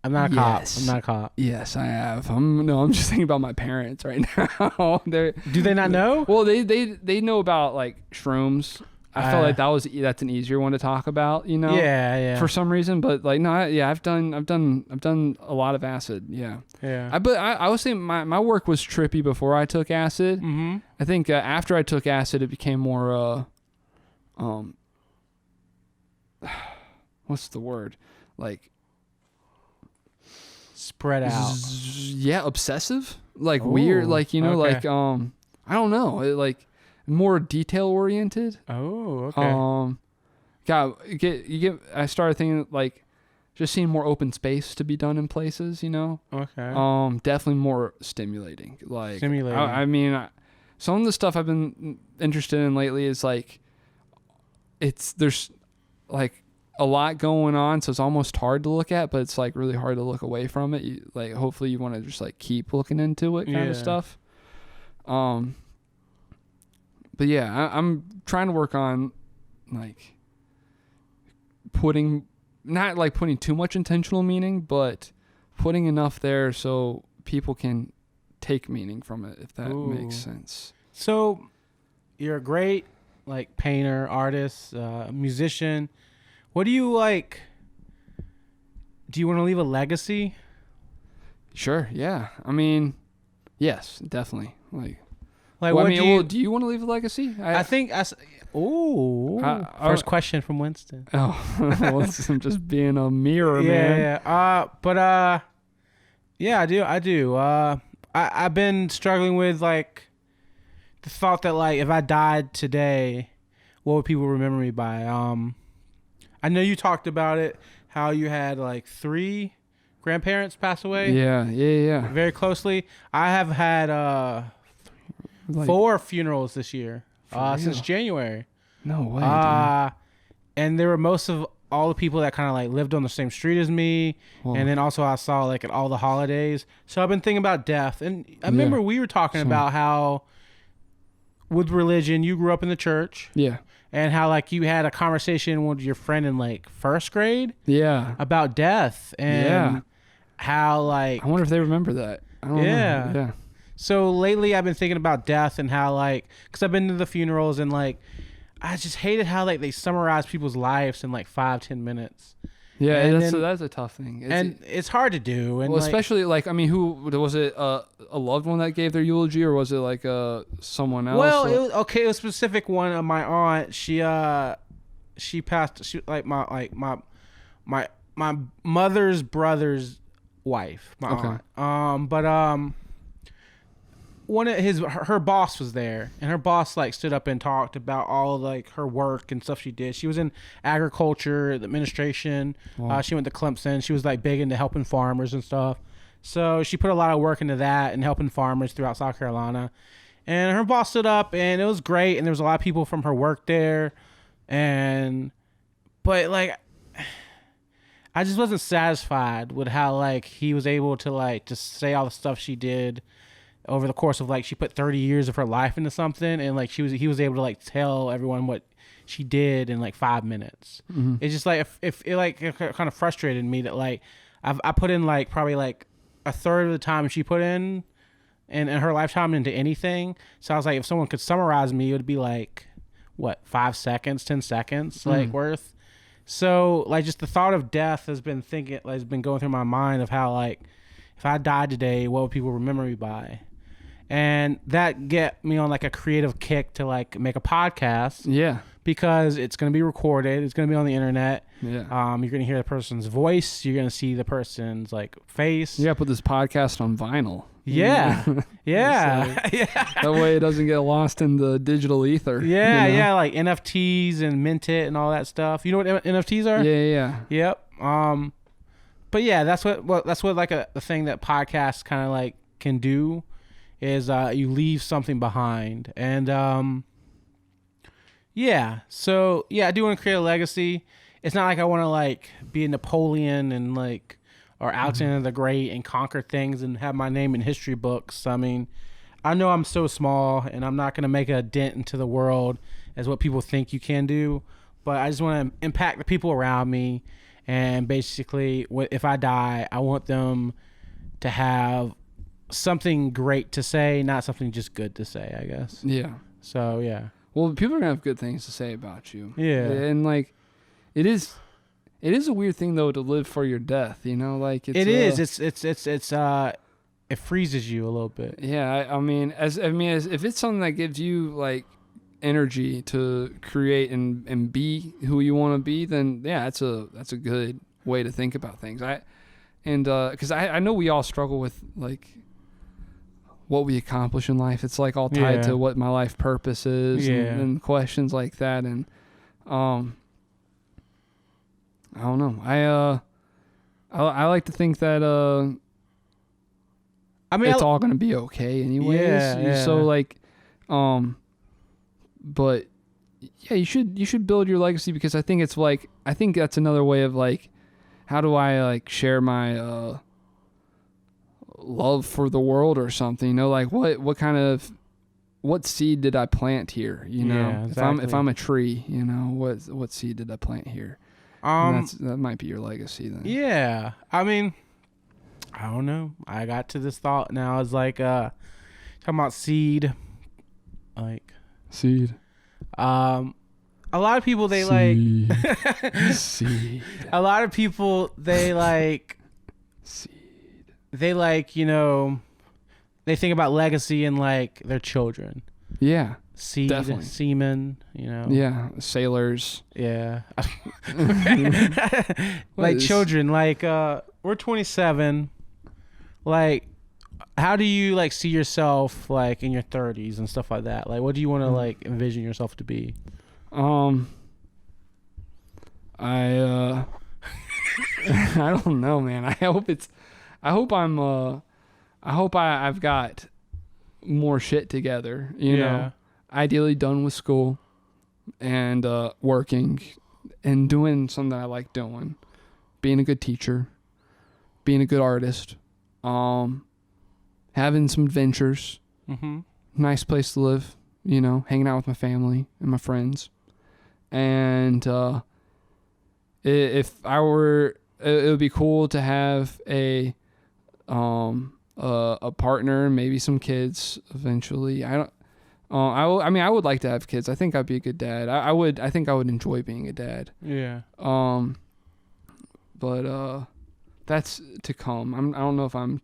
I'm not a cop. Yes, I have. I'm just thinking about my parents right now. Do they not know? Well, they know about like shrooms. I felt like that's an easier one to talk about, you know. Yeah. For some reason, but like no, I've done a lot of acid. Yeah. Yeah. But I would say my work was trippy before I took acid. Mm-hmm. I think after I took acid, it became more what's the word? Like spread out. Obsessive. Like weird. Like, you know, okay. like I don't know. Like more detail oriented. Oh, okay. I started thinking like just seeing more open space to be done in places, you know. Okay. Definitely more stimulating. Like stimulating. I mean, some of the stuff I've been interested in lately is like there's like a lot going on, so it's almost hard to look at, but it's like really hard to look away from it. Like hopefully you want to just like keep looking into it kind of stuff. But yeah, I'm trying to work on like not like putting too much intentional meaning, but putting enough there so people can take meaning from it, if that makes sense. So you're a great like painter, artist, musician. What do you like? Do you want to leave a legacy? Sure. Yeah. I mean, yes, definitely. Like do you want to leave a legacy? I think. First question from Winston. Oh, I'm just being a mirror, man. Yeah. Yeah, I do. I've been struggling with like the thought that like if I died today, what would people remember me by? I know you talked about it, how you had like 3 grandparents pass away. Yeah. Very closely. I have had 4 funerals this year since January. No way. And they were most of all the people that kind of like lived on the same street as me. Whoa. And then also I saw like at all the holidays. So I've been thinking about death. And I remember we were talking about how with religion, you grew up in the church. Yeah. And how like you had a conversation with your friend in like 1st grade. Yeah. About death. And how like. I wonder if they remember that. I don't know. Yeah. So lately I've been thinking about death and how like, cause I've been to the funerals and like, I just hated how like they summarize people's lives in like 5-10 minutes. Yeah, that's a tough thing. It's hard to do. And well, especially like, I mean, who was it? A loved one that gave their eulogy, or was it like someone else? Well, it was a specific one of my aunt. She passed. She like my mother's brother's wife. My aunt. But one of her boss was there, and her boss like stood up and talked about all like her work and stuff she did. She was in agriculture, the administration. Wow. She went to Clemson. She was like big into helping farmers and stuff. So she put a lot of work into that and helping farmers throughout South Carolina. And her boss stood up, and it was great. And there was a lot of people from her work there, but like I just wasn't satisfied with how like he was able to like just say all the stuff she did over the course of like she put 30 years of her life into something, and like he was able to like tell everyone what she did in like 5 minutes. Mm-hmm. It's just like if it like it kind of frustrated me that like I put in like probably like a third of the time she put in her lifetime into anything. So I was like, if someone could summarize me, it would be like what, 5 seconds, 10 seconds like worth. So like just the thought of death has been going through my mind of how like if I died today, what would people remember me by? And that get me on like a creative kick to like make a podcast. Yeah. Because it's going to be recorded. It's going to be on the internet. Yeah. You're going to hear the person's voice. You're going to see the person's like face. Yeah. Put this podcast on vinyl. Yeah. Yeah. Like, yeah. That way it doesn't get lost in the digital ether. Yeah. You know? Yeah. Like NFTs and mint it and all that stuff. You know what NFTs are? Yeah. Yep. But yeah, that's what like the thing that podcasts kind of like can do is you leave something behind. And yeah, so yeah, I do want to create a legacy. It's not like I want to like be a Napoleon and like or Alexander the Great and conquer things and have my name in history books. I mean, I know I'm so small and I'm not going to make a dent into the world as what people think you can do, but I just want to impact the people around me. And basically, if I die, I want them to have something great to say, not something just good to say, I guess. Yeah. So, yeah. Well, people are going to have good things to say about you. Yeah. And like, it is a weird thing though to live for your death, you know, like it is. It freezes you a little bit. Yeah. I mean, as if it's something that gives you like energy to create and be who you want to be, then yeah, that's a good way to think about things. Because I know we all struggle with like what we accomplish in life. It's like all tied to what my life purpose is and questions like that. And I don't know. I like to think that I mean it's all gonna be okay anyways. Yeah. So like but yeah, you should build your legacy, because I think that's another way of like, how do I like share my love for the world or something, you know, like what seed did I plant here, you know? Yeah, exactly. If I'm a tree, you know, what seed did I plant here? That might be your legacy then. Yeah. I mean, I don't know. I got to this thought now. It's like talking about seed, like seed. A lot of people they seed. like seed. A lot of people they like seed. They like, you know, they think about legacy and like their children. Yeah. Seed, definitely. Semen, you know. Yeah, sailors. Yeah. Like children, like we're 27. Like, how do you like see yourself like in your 30s and stuff like that? Like, what do you want to like envision yourself to be? I don't know, man. I've got more shit together, you know. Ideally done with school and working and doing something that I like doing. Being a good teacher, being a good artist, having some adventures, nice place to live, you know, hanging out with my family and my friends. And if I were, it would be cool to have a partner, maybe some kids eventually. I would like to have kids. I think I'd be a good dad. I think I would enjoy being a dad. Yeah. But that's to come. I don't know if I'm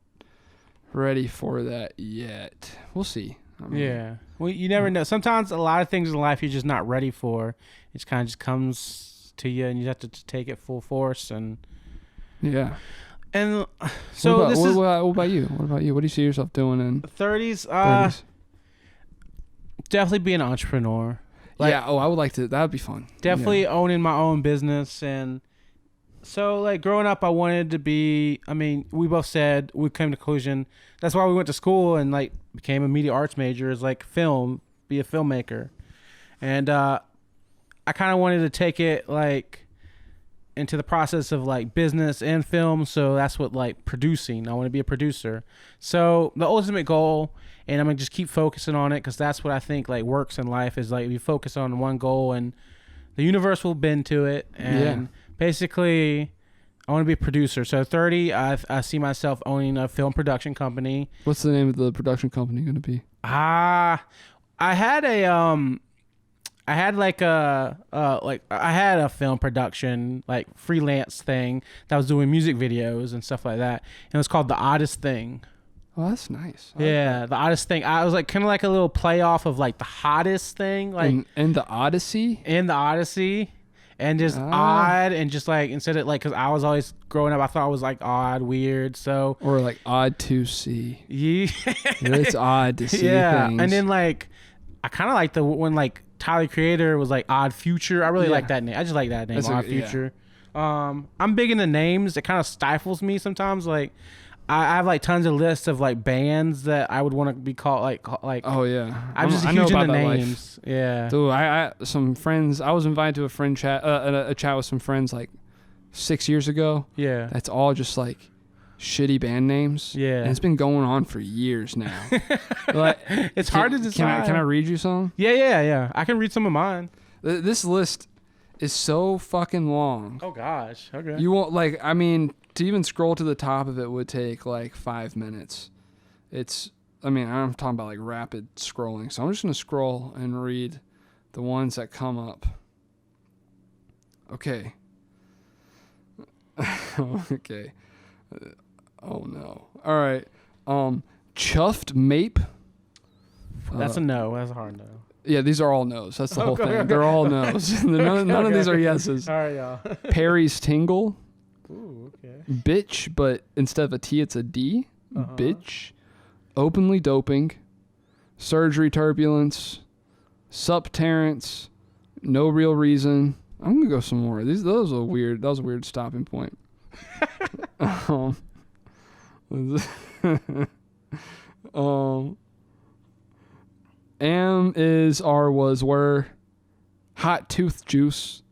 ready for that yet. We'll see. Yeah. Well, you never know. Sometimes a lot of things in life you're just not ready for. It just kind of just comes to you, and you have to take it full force. And yeah. And so what about you? What about you? What do you see yourself doing in 30s? Definitely be an entrepreneur. Like, yeah. Oh, I would like to. That would be fun. Definitely owning my own business. And so, like, growing up, I wanted to be. I mean, we both said we came to conclusion. That's why we went to school and like became a media arts major. Is like film, be a filmmaker. And I kind of wanted to take it like into the process of like business and film, so that's what like producing. I want to be a producer. So the ultimate goal, and I'm gonna just keep focusing on it because that's what I think like works in life is like we focus on one goal and the universe will bend to it. And basically, I want to be a producer. So 30, I see myself owning a film production company. What's the name of the production company going to be? I had a film production like freelance thing that was doing music videos and stuff like that, and it was called The Oddest Thing. Oh, that's nice. Yeah, The Oddest Thing. I was like kind of like a little play off of like The Hottest Thing, like in the Odyssey. In the Odyssey, and just odd, and just like instead of like because I was always growing up, I thought I was like odd, weird, so or like odd to see. Yeah, it's odd to see. Things. And then like I kind of like the when like Tyler Creator was like Odd Future. I really like that name. I just like that name, Odd Future. I'm big into names. It kind of stifles me sometimes. Like I have like tons of lists of like bands that I would want to be called like. Oh yeah, I'm just huge into names. Life. Yeah. Dude, I some friends. I was invited to a friend chat, a chat with some friends like 6 years ago. Yeah. That's all just like shitty band names. Yeah. And it's been going on for years now. Like, it's hard to decide. Can I read you some? Yeah. I can read some of mine. This list is so fucking long. Oh gosh. Okay. You won't like. I mean, to even scroll to the top of it would take like 5 minutes. I'm talking about like rapid scrolling. So I'm just gonna scroll and read the ones that come up. Okay. Okay. Oh no. All right. Chuffed Mape. That's a no. That's a hard no. Yeah, these are all no's. That's the whole thing. Okay. They're all no's. None of these are yeses. All right, y'all. Perry's Tingle. Ooh, okay. Bitch, but instead of a T, it's a D. Bitch. Openly doping. Surgery turbulence. Sup Terrence. No real reason. I'm gonna go some more. That was a weird stopping point. Am is are was were. Hot tooth juice.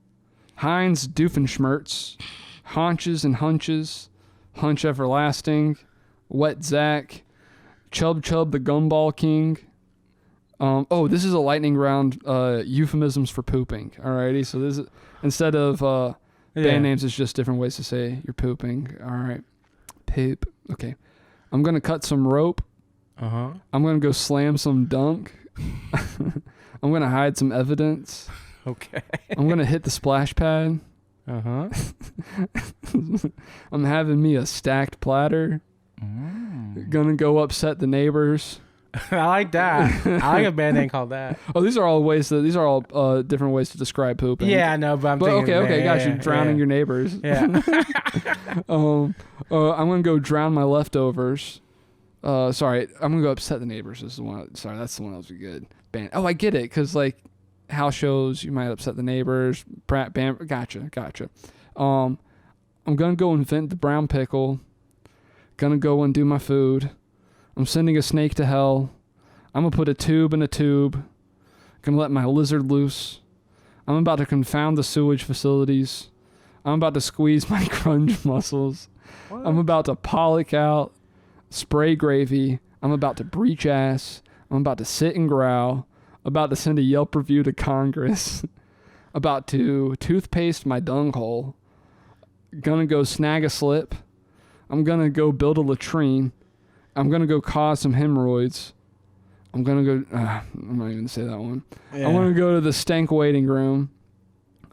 Heinz Doofenshmirtz. Haunches and hunches. Hunch everlasting. Wet Zach. Chub the Gumball King. This is a lightning round. Euphemisms for pooping. Alrighty, so this is instead of band names, it's just different ways to say you're pooping. All right, poop. Okay, I'm gonna cut some rope. I'm gonna go slam some dunk. I'm gonna hide some evidence. Okay. I'm gonna hit the splash pad. I'm having me a stacked platter. Gonna go upset the neighbors. I like that. I like a band name called that. Oh, these are all different ways to describe pooping. Yeah, I know, but I'm thinking okay, got you. Drowning your neighbors. Yeah. I'm gonna go drown my leftovers. Sorry, I'm gonna go upset the neighbors. Is the one. Sorry, that's the one that was good. Band. Oh, I get it, cause like house shows, you might upset the neighbors. Band. Gotcha. I'm gonna go invent the brown pickle. Gonna go and do my food. I'm sending a snake to hell. I'm gonna put a tube in a tube. Gonna let my lizard loose. I'm about to confound the sewage facilities. I'm about to squeeze my grunge muscles. What? I'm about to pollock out. Spray gravy. I'm about to breach ass. I'm about to sit and growl. About to send a Yelp review to Congress. About to toothpaste my dung hole. Gonna go snag a slip. I'm gonna go build a latrine. I'm gonna go cause some hemorrhoids. I'm gonna go. I'm not even gonna say that one. Yeah. I'm gonna go to the stank waiting room.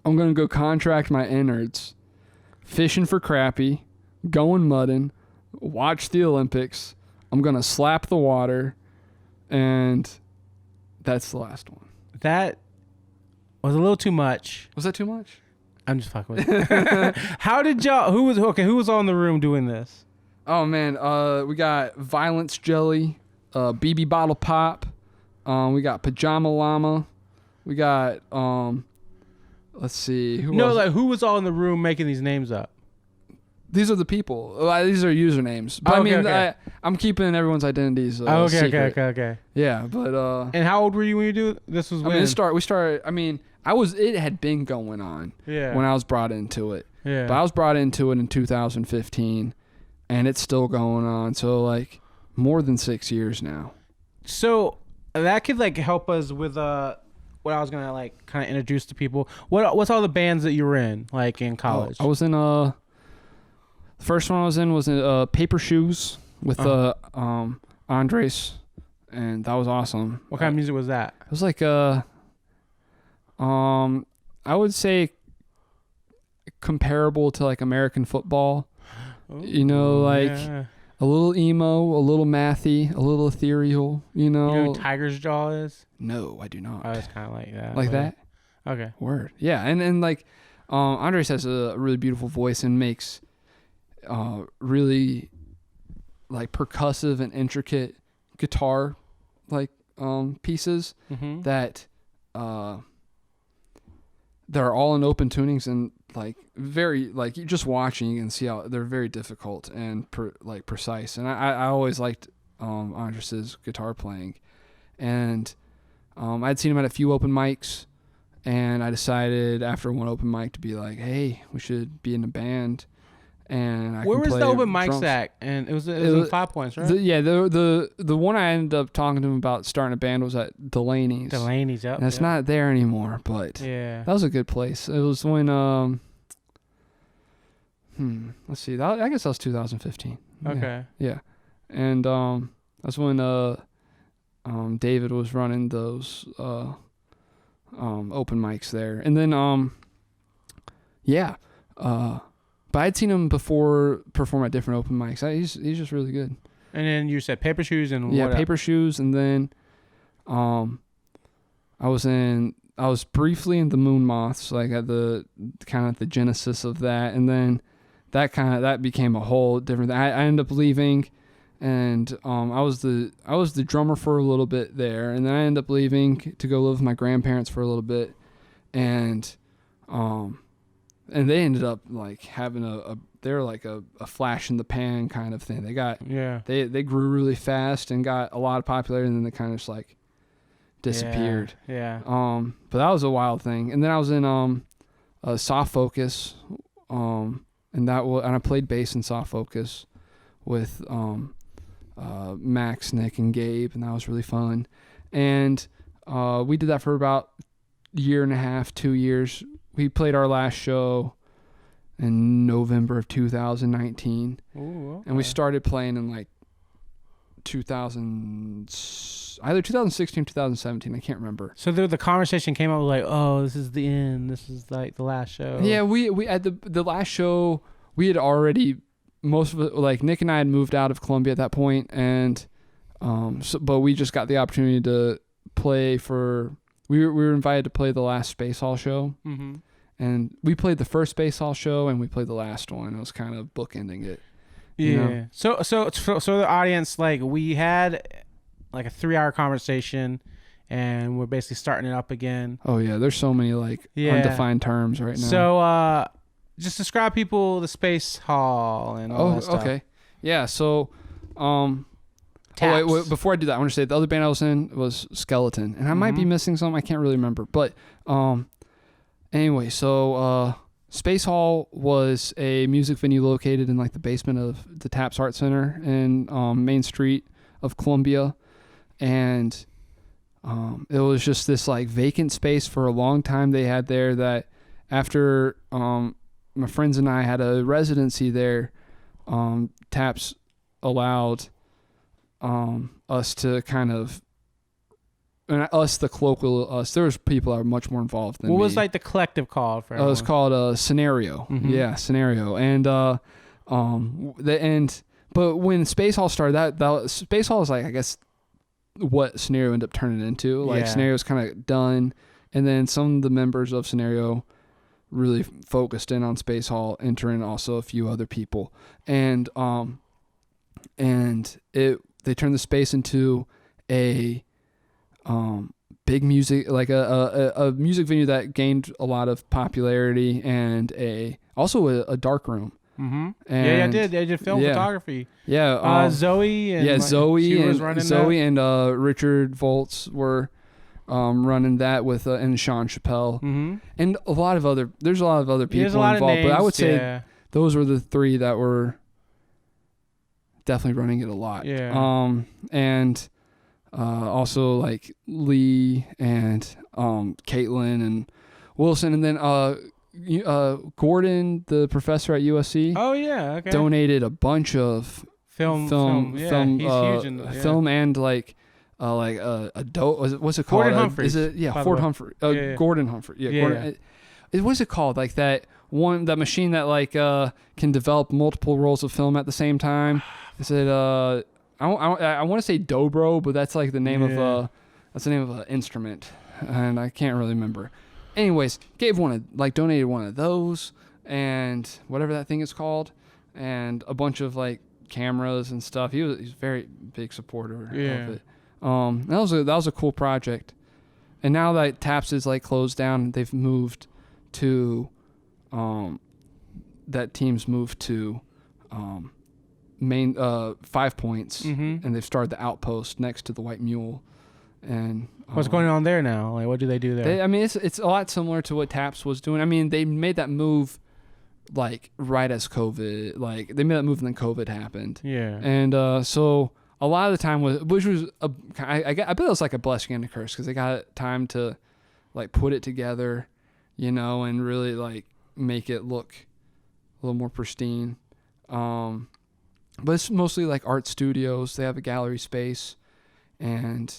I'm gonna go contract my innards. Fishing for crappie. Going mudding. Watch the Olympics. I'm gonna slap the water, and that's the last one. That was a little too much. Was that too much? I'm just fucking with you. How did y'all? Who was on the room doing this? Oh man, we got Violence Jelly, BB Bottle Pop, we got Pajama Llama, we got let's see, who was all in the room making these names up? These are the people. These are usernames. But I'm keeping everyone's identities. Secret. Okay. Yeah, but and how old were you when you do this? Was when? We started. It had been going on. Yeah. When I was brought into it. Yeah. But I was brought into it in 2015, and it's still going on. So like more than 6 years now. So that could like help us with what I was gonna like kind of introduce to people. What's all the bands that you were in like in college? I was in the first one I was in was Paper Shoes with Andres, and that was awesome. What kind of music was that? It was like I would say comparable to like American football. Ooh, you know, like yeah. a little emo, a little mathy, a little ethereal. You know, You know who Tiger's Jaw is? No, I do not. Oh, it's kind of like that. Like that? Okay. Word. Yeah, and like Andres has a really beautiful voice and makes really like percussive and intricate guitar like pieces that they're all in open tunings and like very like you just watching you can see how they're very difficult and precise. And I always liked Andres's guitar playing, and I'd seen him at a few open mics, and I decided after one open mic to be like, hey, we should be in a band. And where was the open mics at? And it was in 5 Points, right? The one I ended up talking to him about starting a band was at Delaney's. Yep. And it's not there anymore, but yeah, that was a good place. It was when let's see, I guess that was 2015. Okay. Yeah. And that's when David was running those open mics there. And then but I'd seen him before perform at different open mics. He's just really good. And then you said Paper Shoes and yeah, what Paper Shoes, and then I was briefly in the Moon Moths, like at the kind of the genesis of that, and then that became a whole different thing. I ended up leaving, and I was the drummer for a little bit there, and then I ended up leaving to go live with my grandparents for a little bit, and they ended up like having they're like a flash in the pan kind of thing. They grew really fast and got a lot of popularity, and then they kind of just like disappeared. Yeah. But that was a wild thing. And then I was in Soft Focus, and I played bass in Soft Focus with Max, Nick, and Gabe, and that was really fun. And we did that for about a year and a half, 2 years. We played our last show in November of 2019. Ooh, okay. And we started playing in like either 2016 or 2017. I can't remember. So the conversation came up like, oh, this is the end. This is like the last show. Yeah, we at the last show, we had already, most of it, like Nick and I had moved out of Columbia at that point, and but we just got the opportunity to play we were invited to play the last Space Hall show. Mm-hmm. And we played the first Space Hall show, and we played the last one. It was kind of bookending it. Yeah. You know? So the audience, like, we had like a 3-hour conversation, and we're basically starting it up again. Oh yeah, there's so many like undefined terms right now. So just describe people the Space Hall and all that stuff. Okay. Yeah. So Taps. wait, before I do that, I want to say the other band I was in was Skeleton, and I might be missing something. I can't really remember, but anyway, so Space Hall was a music venue located in like the basement of the Taps Art Center in Main Street of Columbia, and it was just this like vacant space for a long time they had there. That after my friends and I had a residency there, Taps allowed us to kind of, and us, the colloquial us, there was people that were much more involved than me. What was like the collective called for everyone? It was called Scenario. Mm-hmm. Yeah, Scenario. And but when Space Hall started, that Space Hall is like, I guess, what Scenario ended up turning into. Like Scenario's kind of done, and then some of the members of Scenario really focused in on Space Hall, entering also a few other people, and they turned the space into a big music, like a music venue that gained a lot of popularity, and also a dark room. Mm-hmm. And I did. I did film photography. Yeah. Zoe and Zoe she was and running Zoe and Richard Volts were running that with and Sean Chappelle, and there's a lot of other people involved. But I would say those were the three that were definitely running it a lot. Yeah. And also like Lee and Caitlin and Wilson, and then Gordon, the professor at USC. Oh yeah, okay. Donated a bunch of film. Yeah, he's huge in film and like a dope. What's it called? Gordon Humphrey. Is it Ford Humphrey? Gordon Humphrey. Yeah. Gordon. What's it called? Like that machine that like can develop multiple rolls of film at the same time. Is it I want to say Dobro, but that's like the name of an instrument, and I can't really remember. Anyways, donated one of those and whatever that thing is called, and a bunch of like cameras and stuff. He's a very big supporter of it. That was a cool project. And now that Taps is like closed down, they've moved to that team's moved to main 5 Points, and they've started the Outpost next to the White Mule. And what's going on there now? Like, what do they do there? It's a lot similar to what Taps was doing. I mean, they made that move like right as COVID, like they made that move and then COVID happened. Yeah. And so a lot of the time I bet it was like a blessing and a curse, because they got time to like put it together, and really like make it look a little more pristine. But it's mostly like art studios. They have a gallery space, and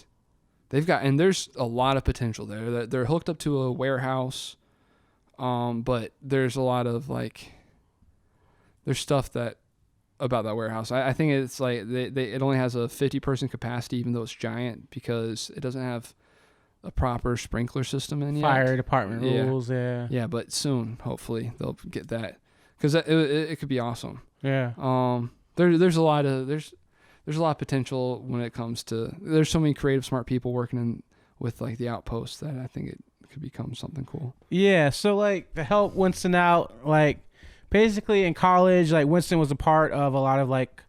there's a lot of potential there. They're hooked up to a warehouse, but there's a lot of like, there's stuff about that warehouse. I think it's like it only has a 50-person capacity, even though it's giant, because it doesn't have a proper sprinkler system in yet. Fire department rules, yeah. Yeah, but soon, hopefully, they'll get that, because it could be awesome. Yeah. There's a lot of potential when it comes to. There's so many creative, smart people working with like the Outpost that I think it could become something cool. Yeah. So like to help Winston out, like basically in college, like Winston was a part of a lot of like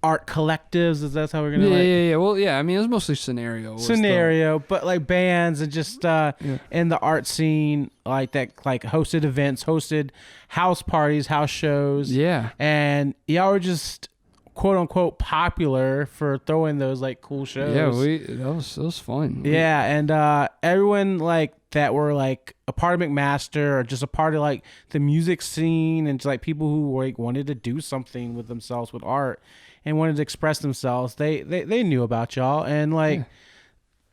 art collectives. Is that how we're gonna? Yeah. Well, yeah. I mean, it was mostly scenario, but like bands and just in the art scene, like that, like hosted events, hosted house parties, house shows. Yeah. And y'all were just quote unquote popular for throwing those like cool shows. Yeah, that was fun. Yeah, and everyone like that were like a part of McMaster or just a part of like the music scene, and just, like people who like wanted to do something with themselves with art and wanted to express themselves. They knew about y'all, and like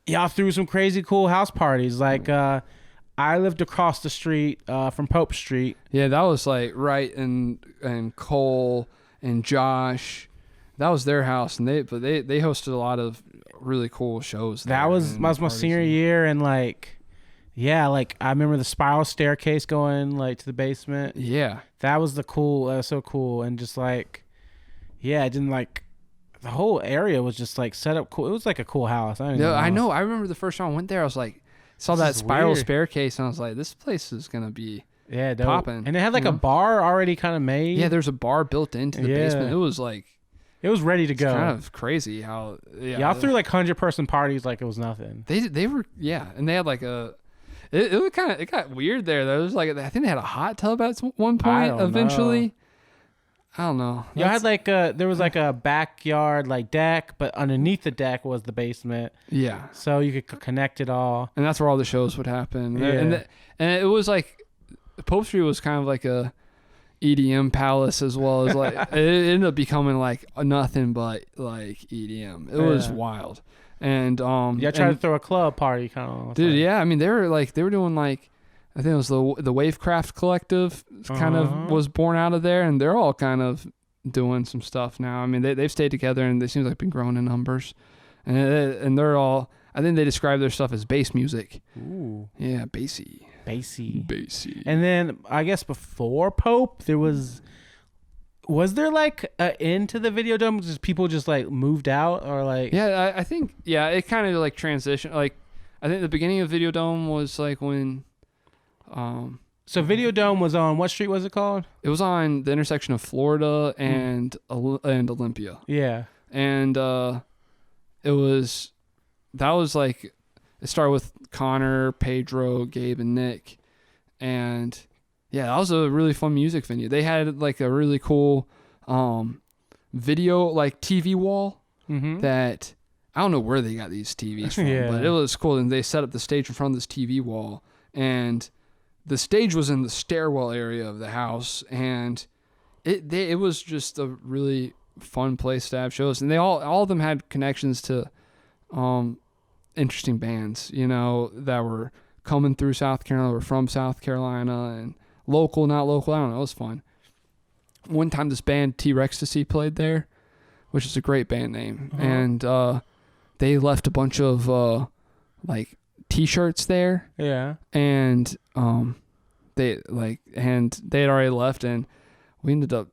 y'all threw some crazy cool house parties. Like I lived across the street from Pope Street. Yeah, that was like right, and Cole and Josh. That was their house, and they hosted a lot of really cool shows. That was my senior year, and like, yeah, like I remember the spiral staircase going like to the basement. Yeah, that was so cool, and just like, yeah, it didn't like the whole area was just like set up cool. It was like a cool house. I know. I remember the first time I went there, I was like, saw that spiral staircase, and I was like, this place is gonna be popping. And it had like a bar already kind of made. Yeah, there's a bar built into the basement. It was like, it was ready to go. Kind of crazy how y'all threw like 100-person parties like it was nothing. They were and they had like it got weird there. There was like, I think they had a hot tub at one point eventually. I don't know. Y'all had like there was like a backyard like deck, but underneath the deck was the basement. Yeah. So you could connect it all. And that's where all the shows would happen. Yeah. And it was like Pope Street was kind of like a EDM palace, as well as like it ended up becoming like nothing but like EDM. It was wild. And tried to throw a club party kind of. Dude, yeah, I mean they were doing like, I think it was the Wavecraft Collective kind of was born out of there, and they're all kind of doing some stuff now. I mean they've stayed together, and they seem like been growing in numbers, and they're all, I think they describe their stuff as bass music. Ooh. Yeah, bassy. And then I guess before Pope, was there like an end to the Video Dome? Just people just like moved out, or like? Yeah, I think it kind of like transitioned. Like I think the beginning of Video Dome was like when. So Video Dome was on what street was it called? It was on the intersection of Florida and Olympia. Yeah. And it was like it started with Connor, Pedro, Gabe, and Nick. And yeah, that was a really fun music venue. They had like a really cool video, like TV wall that I don't know where they got these TVs from, but it was cool. And they set up the stage in front of this TV wall, and the stage was in the stairwell area of the house, and it was just a really fun place to have shows. And they all of them had connections to interesting bands, you know, that were coming through South Carolina, were from South Carolina, and local, not local. I don't know. It was fun. One time this band T-Rextasy played there, which is a great band name. And they left a bunch of like T-shirts there. Yeah. And they had already left, and we ended up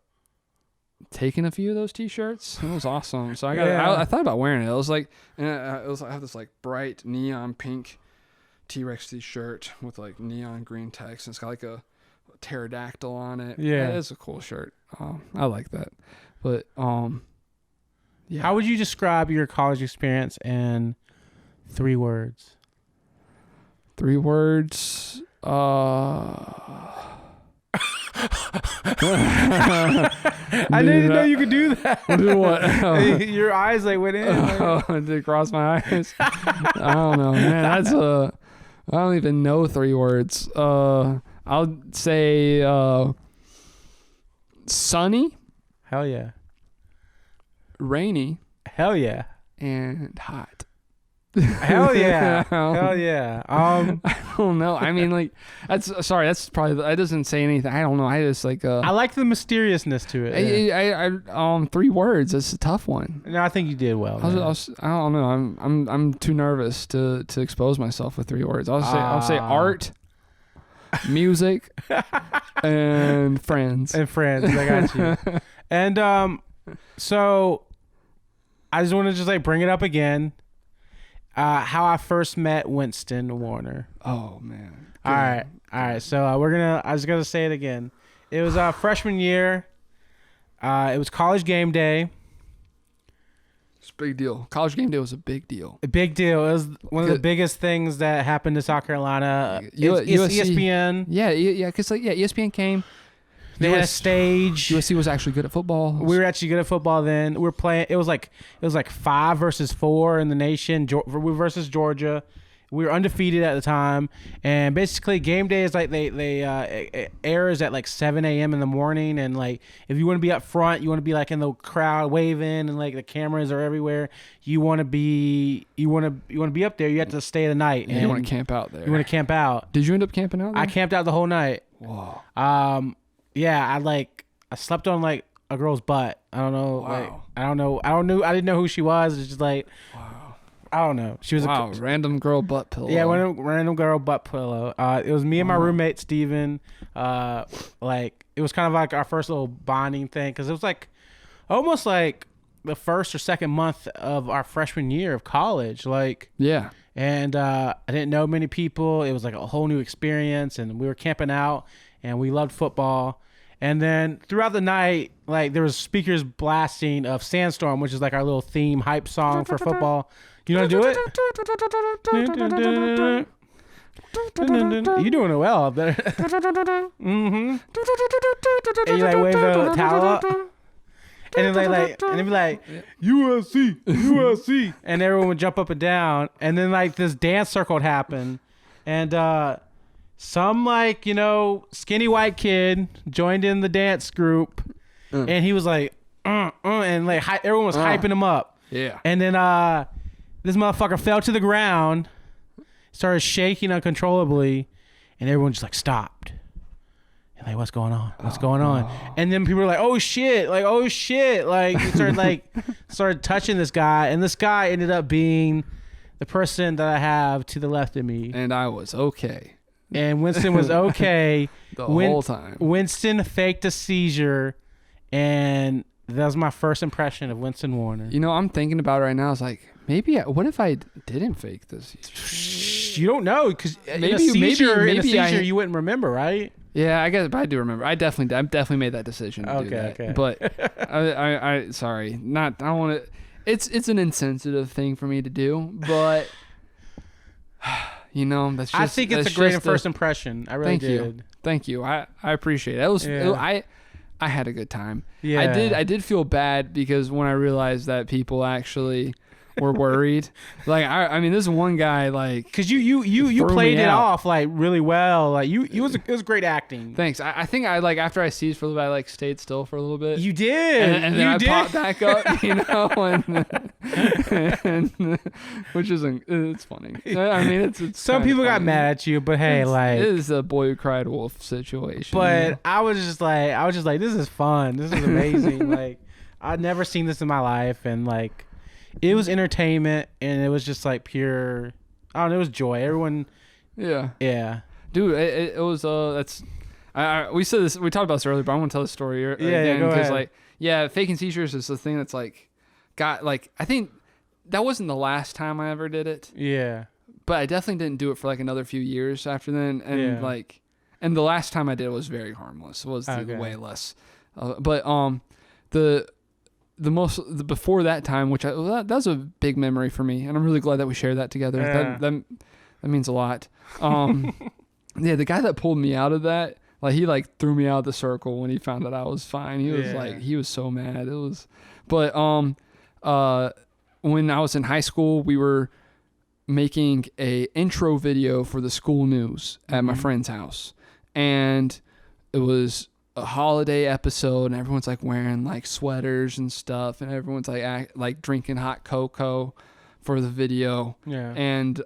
taking a few of those T-shirts. It was awesome. So I thought about wearing it. It was like, I have this like bright neon pink T-Rex T-shirt with like neon green text, and it's got like a pterodactyl on it. Yeah, it's a cool shirt. I like that. But yeah. How would you describe your college experience in 3 words? 3 words. I didn't know you could do that. Do what? Your eyes like went in. Did it cross my eyes? I don't know, man. I don't even know 3 words. I'll say sunny. Hell yeah. Rainy. Hell yeah. And hot. Hell yeah. Hell yeah. I don't know. I mean, like, that's probably, that doesn't say anything. I don't know. I just like, I like the mysteriousness to it. I 3 words. It's a tough one. No, I think you did well. I don't know. I'm too nervous to expose myself with 3 words. I'll say art, music, and friends. And friends. I got you. And, so I just want to just like bring it up again. How I first met Winston Warner. Oh man. All right. So I was gonna say it again. It was freshman year. It was college game day. It's a big deal. College game day was a big deal. A big deal. It was one of the biggest things that happened to South Carolina. It's ESPN. Yeah. Because ESPN came. They had a stage. USC was actually good at football. We were actually good at football then. We were playing. It was like 5 versus 4 in the nation. Versus Georgia. We were undefeated at the time. And basically, game day is like they airs at like 7 a.m. in the morning. And like if you want to be up front, you want to be like in the crowd waving, and like the cameras are everywhere. You want to be up there. You have to stay the night. And you want to camp out there. You want to camp out. Did you end up camping out there? I camped out the whole night. Whoa. Yeah, I slept on like a girl's butt. I don't know. Wow. I didn't know who she was. It's just like, wow. I don't know. She was a random girl butt pillow. Yeah, random girl butt pillow. It was me and my roommate Steven. Like it was kind of like our first little bonding thing, because it was like almost like the first or second month of our freshman year of college. Like yeah. And I didn't know many people. It was like a whole new experience, and we were camping out. And we loved football. And then throughout the night, like there was speakers blasting of Sandstorm, which is like our little theme hype song for football. You know how to do it? You're doing it well up there. Mm-hmm. And you like wave the towel up. And then it'd be like USC. And everyone would jump up and down. And then like this dance circle would happen. And some like, skinny white kid joined in the dance group, and he was like, and like everyone was hyping him up. Yeah. And then this motherfucker fell to the ground, started shaking uncontrollably, and everyone just like stopped. And like, what's going on? What's going on? No. And then people were like, oh shit. Like he started touching this guy, and this guy ended up being the person that I have to the left of me. And I was okay. And Winston was okay the whole time. Winston faked a seizure, and that was my first impression of Winston Warner. I'm thinking about it right now. It's like, what if I didn't fake this? You don't know, because maybe you wouldn't remember, right? Yeah, I guess, but I do remember. I definitely made that decision to do that. Okay. But I sorry, I don't want to. It's an insensitive thing for me to do, but. You know, that's just, I think it's a great first impression. I really did. Thank you. I appreciate it. It was I had a good time. Yeah. I did feel bad because when I realized that people actually were worried. Like I mean, this one guy, like, because you played it off like really well. Like it was great acting. Thanks. I think I like after I seized for a little bit, I like stayed still for a little bit. You did, and then I popped back up, you know, and which isn't. It's funny. I mean, it's some people got mad at you, but hey, it is a boy who cried wolf situation. But you know? I was just like, this is fun. This is amazing. Like I'd never seen this in my life, and like. It was entertainment, and it was just like pure. I don't know. It was joy. Everyone. Yeah. Dude, it was that's. We said this. We talked about this earlier, but I want to tell the story again because like faking seizures is the thing that's like, I think that wasn't the last time I ever did it. Yeah. But I definitely didn't do it for like another few years after then, and and the last time I did it was very harmless. It was way less, but the before that time, which that was a big memory for me, and I'm really glad that we shared that together. Yeah. That means a lot. Yeah, the guy that pulled me out of that, like he like threw me out of the circle when he found out I was fine. He was he was so mad. It was, but when I was in high school, we were making a intro video for the school news at my friend's house, and it was a holiday episode, and everyone's like wearing like sweaters and stuff, and everyone's like drinking hot cocoa for the video. And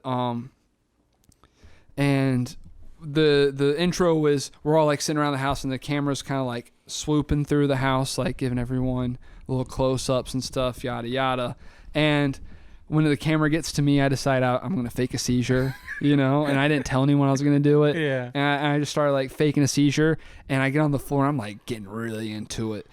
the intro is we're all like sitting around the house, and the camera's kind of like swooping through the house, like giving everyone little close-ups and stuff, yada yada. And when the camera gets to me, I decide I'm going to fake a seizure, you know, and I didn't tell anyone I was going to do it. Yeah. And I just started like faking a seizure, and I get on the floor, and I'm like getting really into it.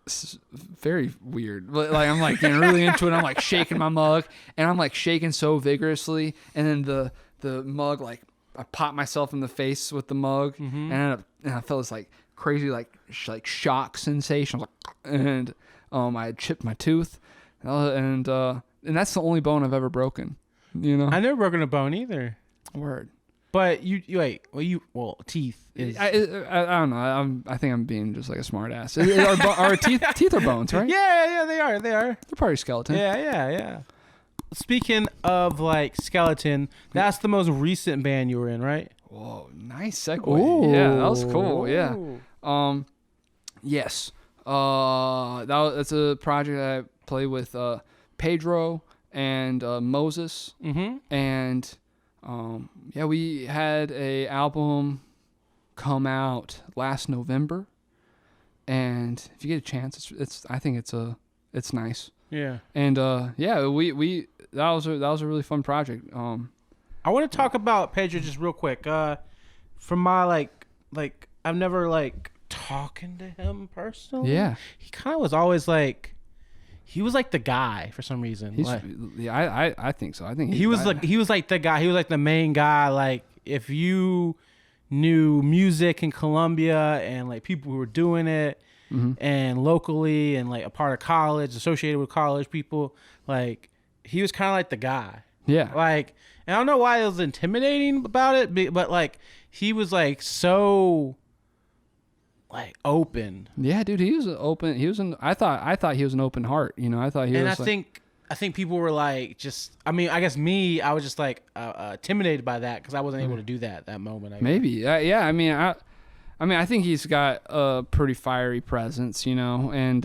It's very weird. But like I'm like getting really into it. I'm like shaking my mug, and I'm like shaking so vigorously. And then the mug, like I popped myself in the face with the mug, and I felt this like crazy like shock sensation. And I had chipped my tooth, and that's the only bone I've ever broken, you know? I never broken a bone either. Word. But teeth is... I don't know. I think I'm being just like a smart ass. Our teeth are bones, right? Yeah, they are. They're part of skeleton. Yeah. Speaking of like skeleton, that's the most recent band you were in, right? Whoa, nice segue. Ooh. Yeah, that was cool. Yeah. Yes. That's a project I play with Pedro and Moses, and we had a album come out last November, and if you get a chance, I think it's nice. Yeah. And we that was a really fun project. I want to talk about Pedro just real quick. From my like I've never like talking to him personally. Yeah. He kind of was always like. He was like the guy for some reason. I think so. I think he was like the guy. He was like the main guy. Like if you knew music in Colombia and like people who were doing it and locally and like a part of college, associated with college people, like he was kind of like the guy. Yeah. Like, and I don't know why it was intimidating about it, but like he was like so. Like open. Yeah, dude, he was open. I thought he was an open heart. You know, I thought he was. And I think people were like, just. I mean, I guess I was just like intimidated by that because I wasn't able to do that moment. Maybe, yeah. I mean, I think he's got a pretty fiery presence, you know, and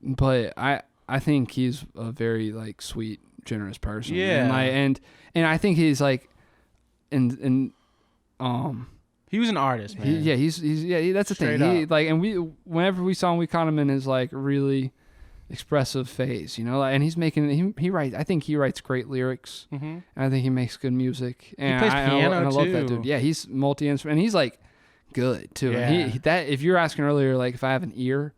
but I think he's a very like sweet, generous person. Yeah, and I think he's like, He was an artist, man. He's that's the thing. He like, and whenever we saw him, we caught him in his like really expressive phase, you know. Like, and he's making he writes. I think he writes great lyrics, and I think he makes good music. And he plays piano I too. love that dude. Yeah, he's multi-instrument, and he's like good too. Yeah. And that if you're asking earlier, like if I have an ear,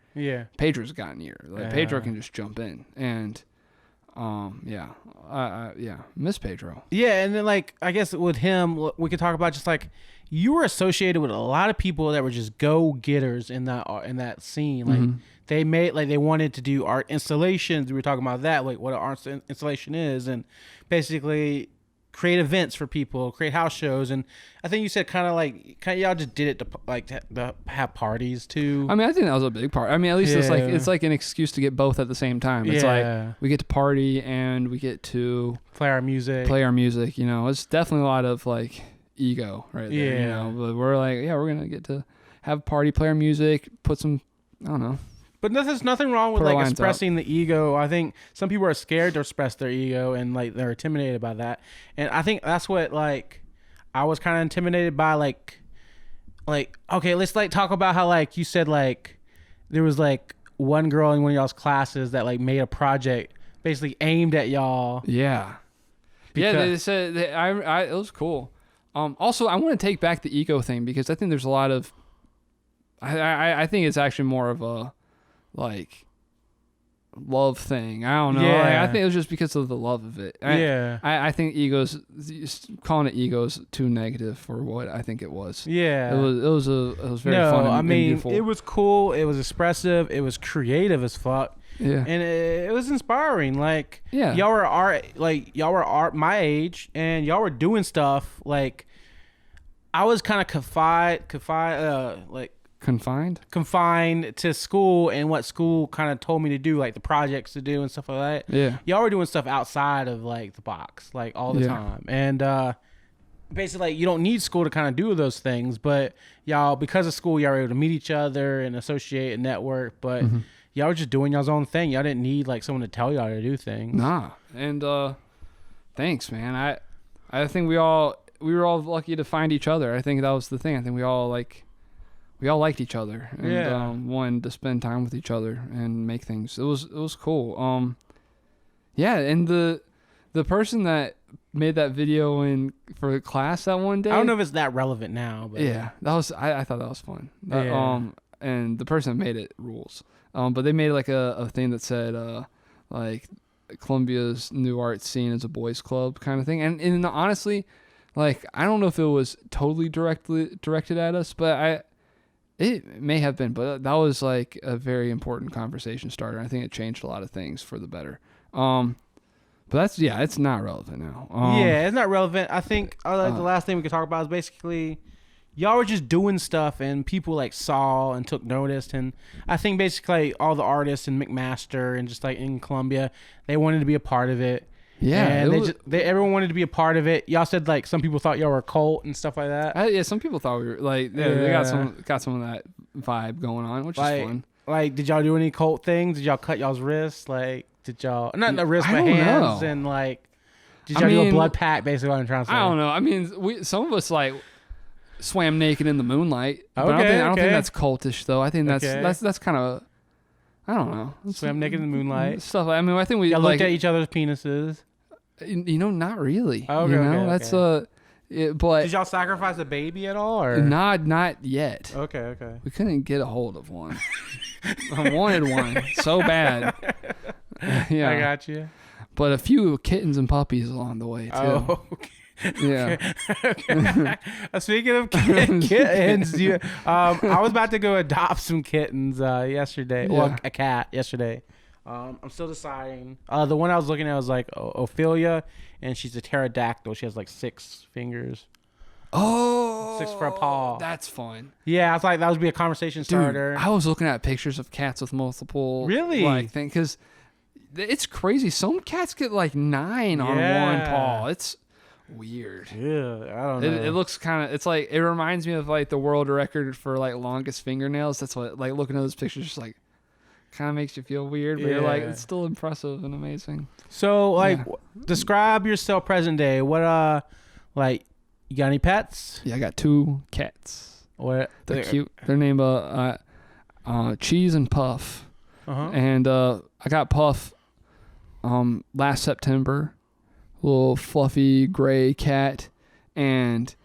Pedro's got an ear. Like Pedro can just jump in, and miss Pedro. Yeah, and then like I guess with him, we could talk about just like. You were associated with a lot of people that were just go-getters in that scene. Like they wanted to do art installations. We were talking about that, like what an art installation is, and basically create events for people, create house shows. And I think you said kind of y'all just did it to have parties too. I mean, I think that was a big part. I mean, at least it's like an excuse to get both at the same time. It's like we get to party and we get to play our music. You know, it's definitely a lot of like ego right there. You know, but we're like, we're gonna get to have a party, play our music, put some, I don't know. But there's nothing wrong with like expressing the ego. I think some people are scared to express their ego and like they're intimidated by that. And I think that's what like I was kind of intimidated by. Like okay, let's like talk about how like you said like there was like one girl in one of y'all's classes that like made a project basically aimed at y'all. Yeah. They said it was cool. Also, I want to take back the ego thing because I think there's a lot of. I think it's actually more of a like love thing. I don't know. Yeah. Like, I think it was just because of the love of it. I think calling it egos too negative for what I think it was. Yeah. It was very fun. I mean, beautiful. it was cool. It was expressive. It was creative as fuck. Yeah. And it was inspiring. Like y'all were my age and y'all were doing stuff like I was kind of confined to school and what school kind of told me to do, like the projects to do and stuff like that. Yeah. Y'all were doing stuff outside of like the box, like all the time. And basically like, you don't need school to kind of do those things, but y'all, because of school, y'all were able to meet each other and associate and network, but y'all were just doing y'all's own thing. Y'all didn't need like someone to tell y'all to do things. Nah. And thanks, man. I think we were all lucky to find each other. I think that was the thing. I think we all liked each other and wanted to spend time with each other and make things. It was cool. And the person that made that video for class that one day. I don't know if it's that relevant now, but that was I thought that was fun. And the person that made it rules. But they made like a thing that said like Columbia's new art scene is a boys club kind of thing. And honestly, like I don't know if it was totally directed at us, but it may have been, but that was like a very important conversation starter. I think it changed a lot of things for the better. But it's not relevant now. It's not relevant. I think the last thing we could talk about is basically y'all were just doing stuff and people like saw and took notice. And I think basically all the artists in McMaster and just like in Columbia, they wanted to be a part of it. Yeah, and everyone wanted to be a part of it. Y'all said like some people thought y'all were a cult and stuff like that. Some people thought we were like they got some of that vibe going on, which is fun. Like, did y'all do any cult things? Did y'all cut y'all's wrists? Like, did y'all not the wrists, but hands know. And like, did y'all do a blood pact? Basically, what I'm trying to say. I don't know. I mean, some of us like swam naked in the moonlight. Okay, I don't think that's cultish though. I think that's kind of. I don't know. Swam naked in the moonlight. Stuff. I mean, I think we looked at each other's penises. Not really. Okay, that's but did y'all sacrifice a baby at all, or not yet? Okay. We couldn't get a hold of one. I wanted one so bad. Yeah, I got you. But a few kittens and puppies along the way too. Oh, okay. Yeah. Okay. Speaking of kittens, I was about to go adopt some kittens yesterday. Yeah. Well, a cat yesterday. I'm still deciding. The one I was looking at was like Ophelia, and she's a pterodactyl. She has like 6 fingers. Oh, 6 for a paw. That's fun. Yeah, I was like, that would be a conversation starter. Dude, I was looking at pictures of cats with multiple. Really? Like thing, because it's crazy. Some cats get like 9 on one paw. It's weird. Yeah, I don't know. It looks kind of. It's like it reminds me of like the world record for like longest fingernails. That's what like looking at those pictures just like. Kind of makes you feel weird, but you're like, it's still impressive and amazing. So, like, describe yourself present day. What, like, you got any pets? Yeah, I got 2 cats. What? They're cute. They're named Cheese and Puff. And I got Puff last September. Little fluffy gray cat, and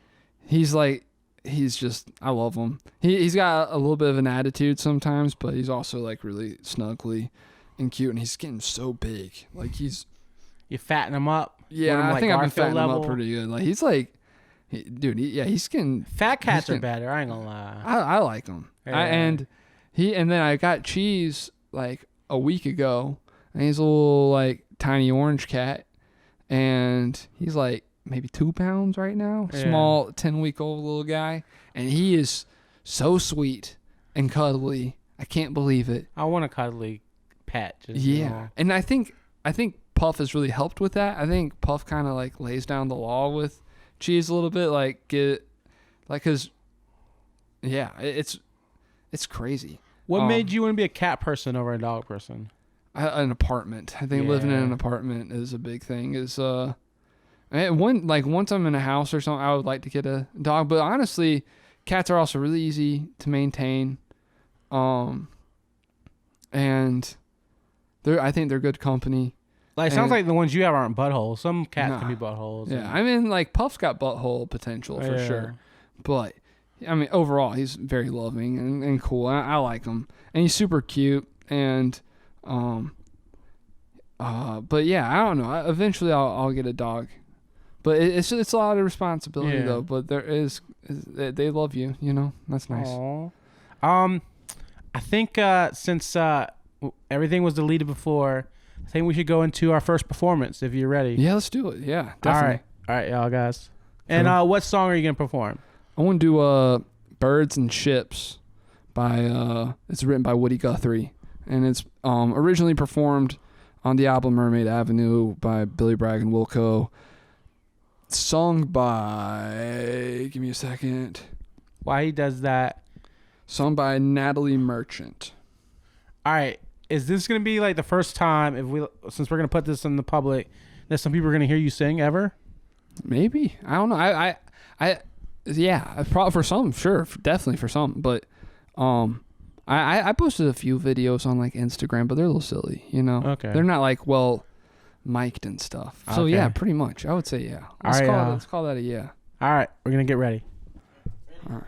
he's just, I love him. He's got a little bit of an attitude sometimes, but he's also like really snuggly and cute, and he's getting so big. Like you fatten him up. Yeah, I think I've been fattening him up pretty good. Like he's like, he's getting. Fat cats are better. I ain't gonna lie. I like them, and And then I got Cheese like a week ago, and he's a little like tiny orange cat, and he's like maybe 2 pounds right now. Yeah. Small 10-week-old little guy, and he is so sweet and cuddly. I can't believe it. I want a cuddly pet. Just, Yeah, and I think Puff has really helped with that. I think Puff kind of like lays down the law with Cheese a little bit, like cause yeah, it's crazy. What made you want to be a cat person over a dog person? An apartment. I think living in an apartment is a big thing. Once I'm in a house or something, I would like to get a dog. But honestly, cats are also really easy to maintain. And I think they're good company. Like, sounds like the ones you have aren't buttholes. Some cats can be buttholes. Yeah, I mean, like Puff's got butthole potential for sure. But I mean, overall, he's very loving and cool. I like him, and he's super cute. And but yeah, I don't know. Eventually, I'll get a dog, but it's a lot of responsibility though. But they love you. You know, that's nice. Aww. I think since everything was deleted before, I think we should go into our first performance. If you're ready. Yeah, let's do it. Yeah, definitely. All right, y'all guys. And what song are you gonna perform? I want to do "Birds and Ships" by it's written by Woody Guthrie, and it's originally performed on the album Mermaid Avenue by Billy Bragg and Wilco. Sung by, give me a second. Why he does that? Sung by Natalie Merchant. All right, is this gonna be like the first time since we're gonna put this in the public that some people are gonna hear you sing ever? Maybe, I don't know. Yeah, probably for some, sure, definitely for some. But I posted a few videos on like Instagram, but they're a little silly, you know. Okay. They're not like well mic'd and stuff. So okay. yeah, pretty much. I would say yeah. Let's call that a yeah. All right, we're gonna get ready. All right.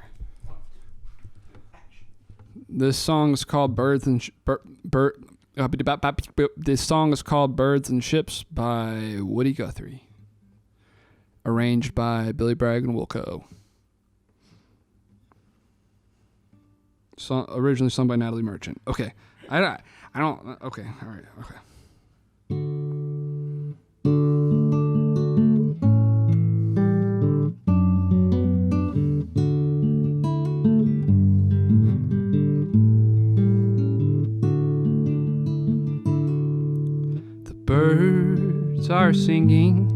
This song is called This song is called "Birds and Ships" by Woody Guthrie. Arranged by Billy Bragg and Wilco. Originally sung by Natalie Merchant. Okay. I don't. Okay. All right. Okay. The birds are singing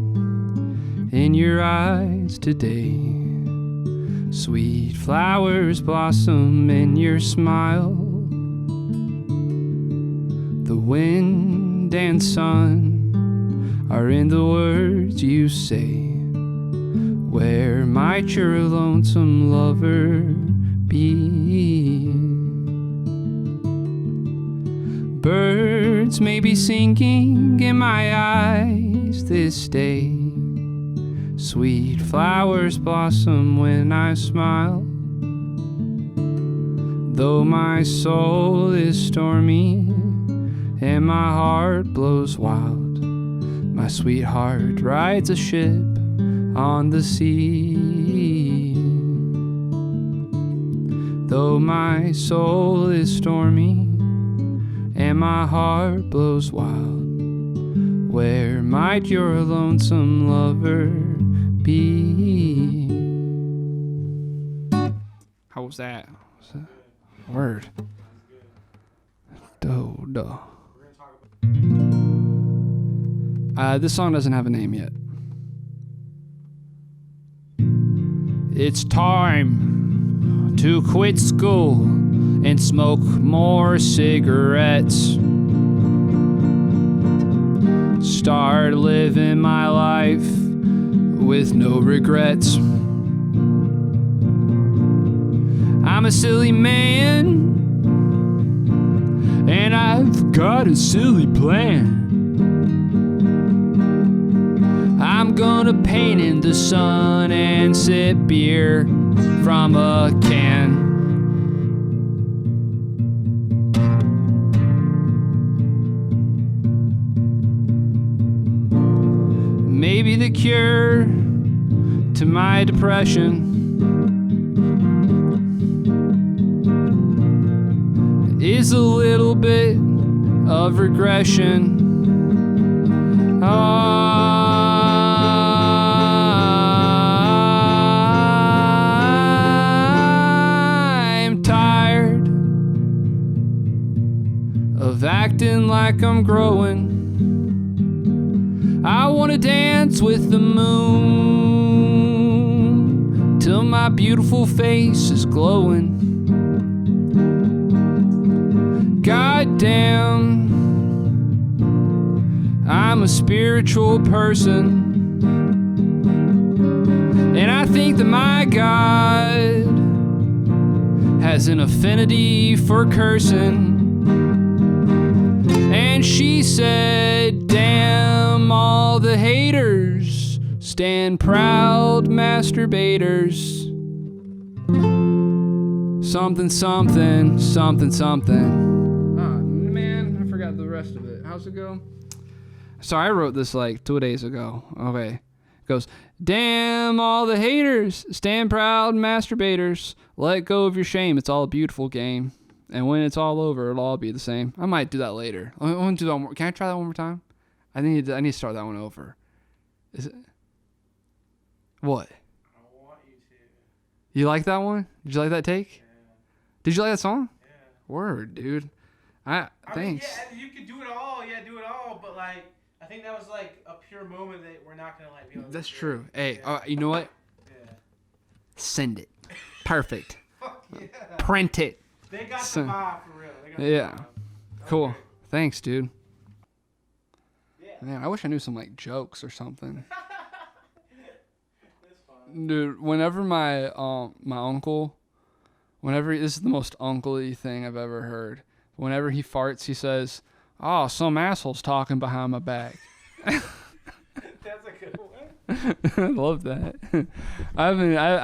in your eyes today. Sweet flowers blossom in your smile. The wind and sun are in the words you say. Where might your lonesome lover be? Birds may be singing in my eyes this day. Sweet flowers blossom when I smile. Though my soul is stormy and my heart blows wild, my sweetheart rides a ship on the sea. Though my soul is stormy and my heart blows wild, where might your lonesome lover be? How was that? Word. Doh. This song doesn't have a name yet. It's time to quit school and smoke more cigarettes. Start living my life with no regrets. I'm a silly man, and I've got a silly plan. I'm gonna paint in the sun and sip beer from a can. Maybe the cure to my depression is a little bit of regression. I'm tired of acting like I'm growing. I wanna dance with the moon till my beautiful face is glowing. Goddamn, I'm a spiritual person, and I think that my God has an affinity for cursing. And she said, damn all the haters, stand proud masturbators. Something, something, something, something. Ah, man, I forgot the rest of it. How's it go? Sorry, I wrote this like 2 days ago. Okay. It goes, damn all the haters, stand proud masturbators. Let go of your shame, it's all a beautiful game. And when it's all over, it'll all be the same. I might do that later. I want to do that one more. Can I try that one more time? I need to start that one over. Is it? What? I want you to. You like that one? Did you like that take? Yeah. Did you like that song? Yeah. Word, dude. I Thanks. mean, yeah, you could do it all. Yeah, do it all. But like, I think that was like a pure moment that we're not gonna like be able to That's do. true. Hey, Yeah. you know what? Yeah. Send it. Perfect. Fuck yeah. Print it. They got the vibe for real. They got Yeah. the vibe. Cool. Okay. Thanks, dude. Yeah. Man, I wish I knew some like jokes or something. That's fun. Dude, whenever my uncle, this is the most uncle-y thing I've ever heard. Whenever he farts, he says, "Oh, some asshole's talking behind my back." That's a good one. I love that. I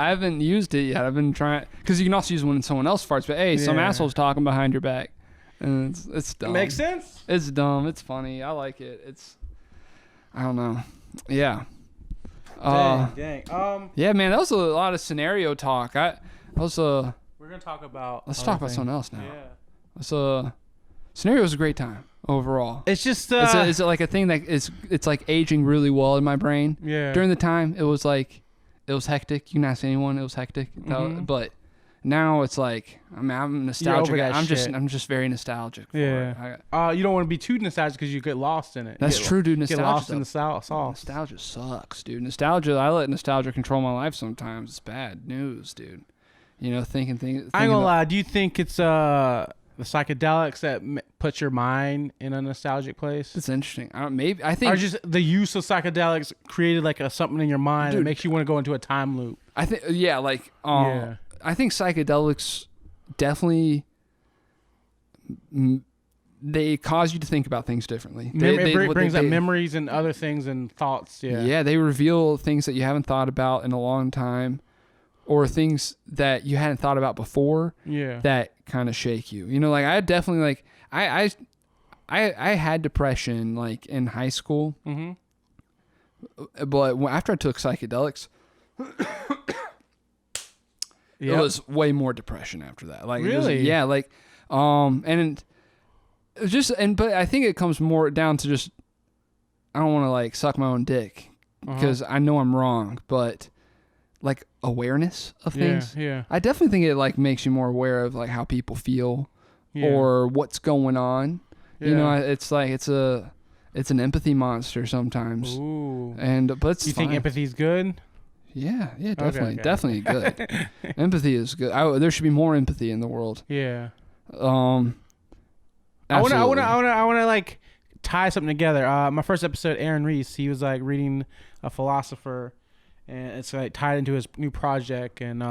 haven't used it yet. I've been trying, because you can also use it when someone else farts. But hey, some Yeah. asshole's talking behind your back, and it's dumb. Makes sense. It's dumb. It's funny. I like it. I don't know. Yeah. Dang. Yeah, man, that was a lot of scenario talk. We're gonna talk about. Let's other talk about things. something else now. Yeah. Scenario was a great time overall. It's just. Is it like a thing that it's like aging really well in my brain? Yeah. During the time, it was hectic. You can ask anyone, it was hectic. Mhm. But now it's like, I mean, I'm nostalgic. over that I'm shit. just very nostalgic. For Yeah. it. You don't want to be too nostalgic because you get lost in it. That's true, dude. Get Nostalgia. lost in the sauce. Nostalgia sucks, dude. I let nostalgia control my life sometimes. It's bad news, dude. You know, thinking things. I ain't gonna lie. Do you think it's the psychedelics that puts your mind in a nostalgic place? It's interesting. I think Or just the use of psychedelics created like something in your mind that Dude. makes you want to go into a time loop. I think Yeah. I think psychedelics definitely they cause you to think about things differently. It brings up memories and other things and thoughts. Yeah. Yeah, they reveal things that you haven't thought about in a long time, or things that you hadn't thought about before. Yeah. That kind of shake you. You know, like I definitely like I had depression like in high school, Mm-hmm. but after I took psychedelics, it Yep. was way more depression after that. Like Really? yeah, like and it was just but I think it comes more down to just I don't want to like suck my own dick because I know I'm wrong, but like awareness of things. Yeah. I definitely think it like makes you more aware of like how people feel Yeah. or what's going on. You Yeah. know, it's like it's an empathy monster sometimes. Ooh. But it's You think fine. empathy's good? Yeah, definitely, okay. definitely good. Empathy is good. There should be more empathy in the world. Yeah. Absolutely. I want to like tie something together. My first episode, Aaron Reese, he was like reading a philosopher, and it's like tied into his new project, and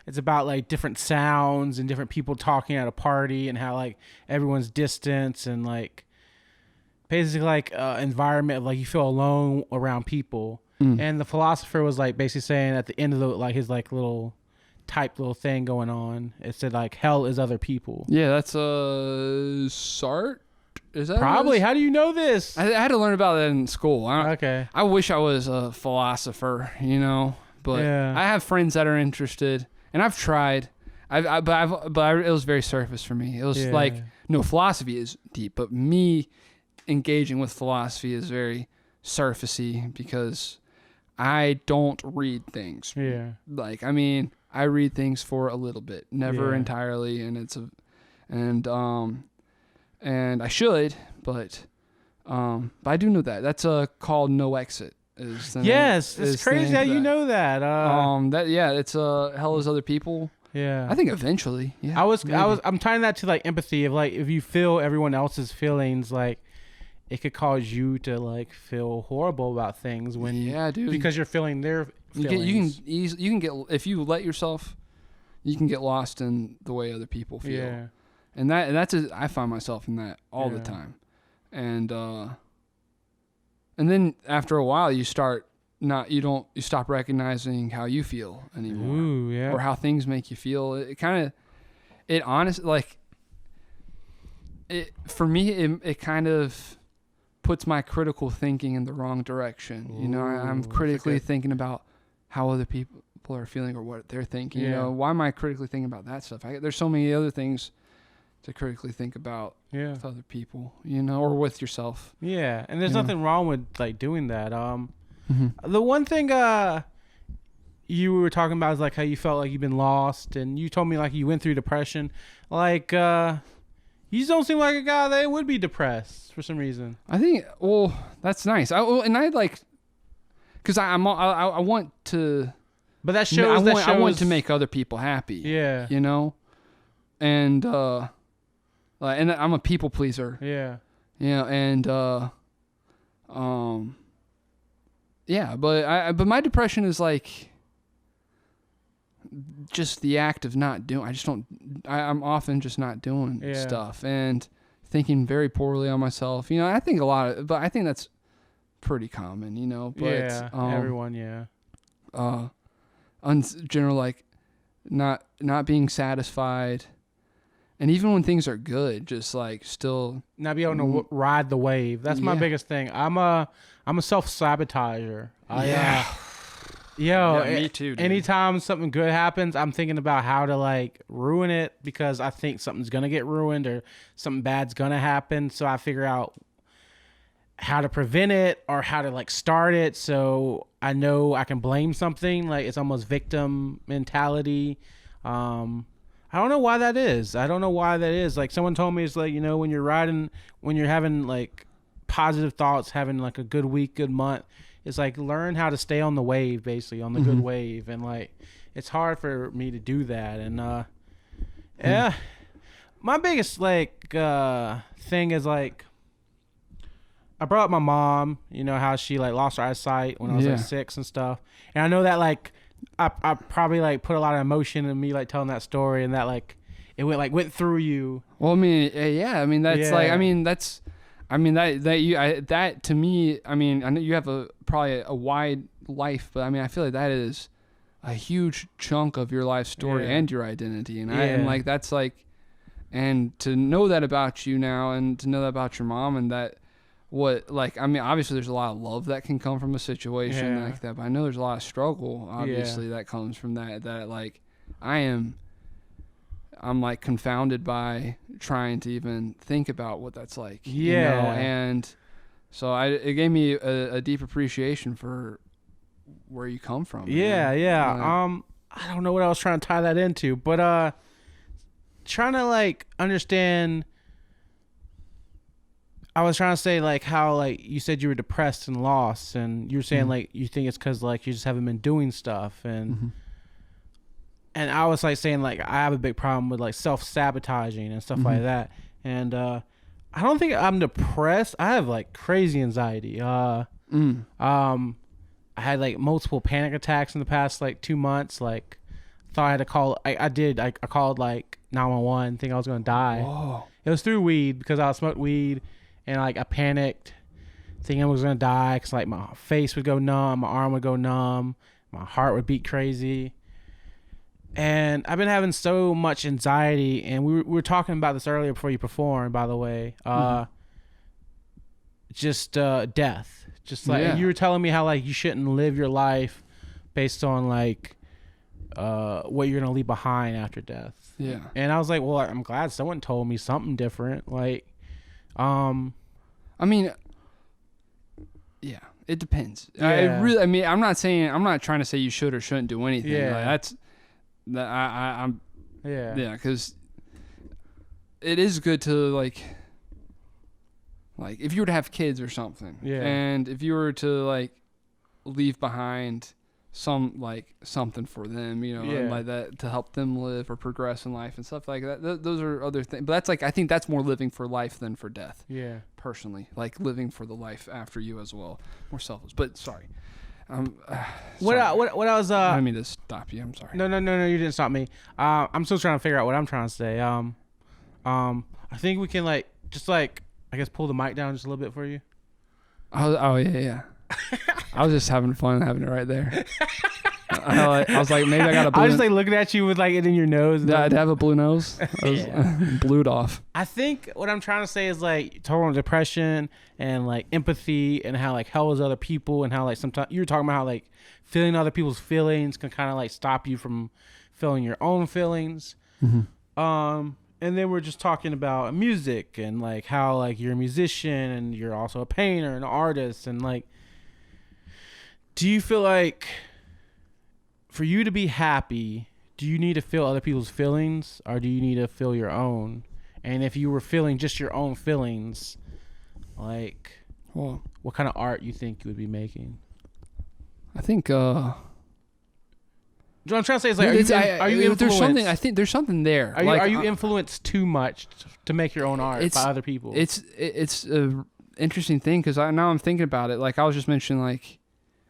it's about like different sounds and different people talking at a party, and how like everyone's distance and like basically like environment of like you feel alone around people. And the philosopher was like basically saying at the end of the like his like little thing going on, it said like hell is other people. Yeah, that's Sartre. Is that Probably. what it is? How do you know this? I had to learn about that in school. Okay. I wish I was a philosopher, you know, but Yeah. I have friends that are interested, and I've tried. It was very surface for me. It was like, no, philosophy is deep, but me engaging with philosophy is very surfacey because I don't read things. Yeah. Like, I mean, I read things for a little bit, never entirely, and and I should, but I do know that. That's called No Exit. It's crazy how you know that. It's Hell is Other People. Yeah. I think eventually. Yeah. I'm tying that to like empathy of like if you feel everyone else's feelings, like it could cause you to like feel horrible about things when dude. because you're feeling their feelings. You can get if you let yourself, you can get lost in the way other people feel. Yeah. And I find myself in that all the time. And then after a while you stop recognizing how you feel anymore. Ooh, yeah. Or how things make you feel. For me it kind of puts my critical thinking in the wrong direction. Ooh, you know, I'm critically thinking about how other people are feeling or what they're thinking. Yeah. You know, why am I critically thinking about that stuff? There's so many other things to critically think about with other people, you know, or with yourself. Yeah, and there's nothing wrong with like doing that. The one thing you were talking about is like how you felt like you've been lost, and you told me like you went through depression. Like you just don't seem like a guy that would be depressed for some reason. I think that's nice. I want to. But that shows. I want to make other people happy. Yeah. You know, and and I'm a people pleaser. Yeah. You know, and but my depression is like just the act of not doing. I'm often just not doing stuff and thinking very poorly on myself. You know, I think but I think that's pretty common, you know, but everyone, general, like not being satisfied. And even when things are good, just like still not be able to ride the wave. That's my biggest thing. I'm a self-sabotager. Me too, dude. Anytime something good happens, I'm thinking about how to like ruin it because I think something's gonna get ruined or something bad's gonna happen. So I figure out how to prevent it or how to like start it. So I know I can blame something. Like it's almost victim mentality. I don't know why that is. Like someone told me it's like, you know, when you're having like positive thoughts, having like a good week, good month, it's like learn how to stay on the wave, basically on the good wave. And like, it's hard for me to do that. And, my biggest like, thing is like, I brought up my mom, you know, how she like lost her eyesight when I was like 6 and stuff. And I know that like, I probably like put a lot of emotion in me like telling that story and that like it went through you. Well, I mean, that to me, I mean, I know you have probably a wide life, but I mean, I feel like that is a huge chunk of your life story and your identity. And I am like, that's like, and to know that about you now and to know that about your mom and that, obviously there's a lot of love that can come from a situation like that, but I know there's a lot of struggle, obviously, that comes from that like, I'm like confounded by trying to even think about what that's like. You know? And so it gave me a deep appreciation for where you come from. I don't know what I was trying to tie that into, but trying to like understand. I was trying to say like how like you said you were depressed and lost, and you were saying like you think it's because like you just haven't been doing stuff, and I was like saying like I have a big problem with like self-sabotaging and stuff like that, and I don't think I'm depressed. I have like crazy anxiety. I had like multiple panic attacks in the past like 2 months. Like thought I had to call. I called like 911, think I was gonna die. Whoa. It was through weed because I smoked weed. And like I panicked, thinking I was gonna die because like my face would go numb, my arm would go numb, my heart would beat crazy. And I've been having so much anxiety, and we were talking about this earlier before you performed, by the way. Just death, just like you were telling me how like you shouldn't live your life based on like what you're gonna leave behind after death. Yeah. And I was like, well, I'm glad someone told me something different. Like, I mean, yeah, it depends. Yeah. I mean, I'm not trying to say you should or shouldn't do anything. Yeah. Like, I'm yeah, because it is good to like if you were to have kids or something, Yeah. and if you were to like leave behind something for them, you know, and Yeah. like that to help them live or progress in life and stuff like that. Those are other things, but that's like I think that's more living for life than for death. yeah. Personally, like living for the life after you as well, more selfless. But sorry, What I was I didn't mean to stop you. I'm sorry. No, you didn't stop me. I'm still trying to figure out what I'm trying to say. I think we can I guess pull the mic down just a little bit for you. Oh yeah. I was just having fun having it right there. I was like, maybe I got a blue. I was just like looking at you with like it in your nose. Yeah, I'd have a blue nose. I was blued off. I think what I'm trying to say is like total depression and like empathy and how like hell is other people and how like sometimes you were talking about how like feeling other people's feelings can kind of like stop you from feeling your own feelings. Mm-hmm. And then we're just talking about music and like how like you're a musician and you're also a painter and an artist and like, do you feel like for you to be happy, do you need to feel other people's feelings or do you need to feel your own? And if you were feeling just your own feelings, like, Well, what kind of art you think you would be making? I think What I'm trying to say is like, are you influenced? There's something. I think there's something there. Are you influenced too much to make your own art by other people? It's a interesting thing because now I'm thinking about it. Like I was just mentioning, like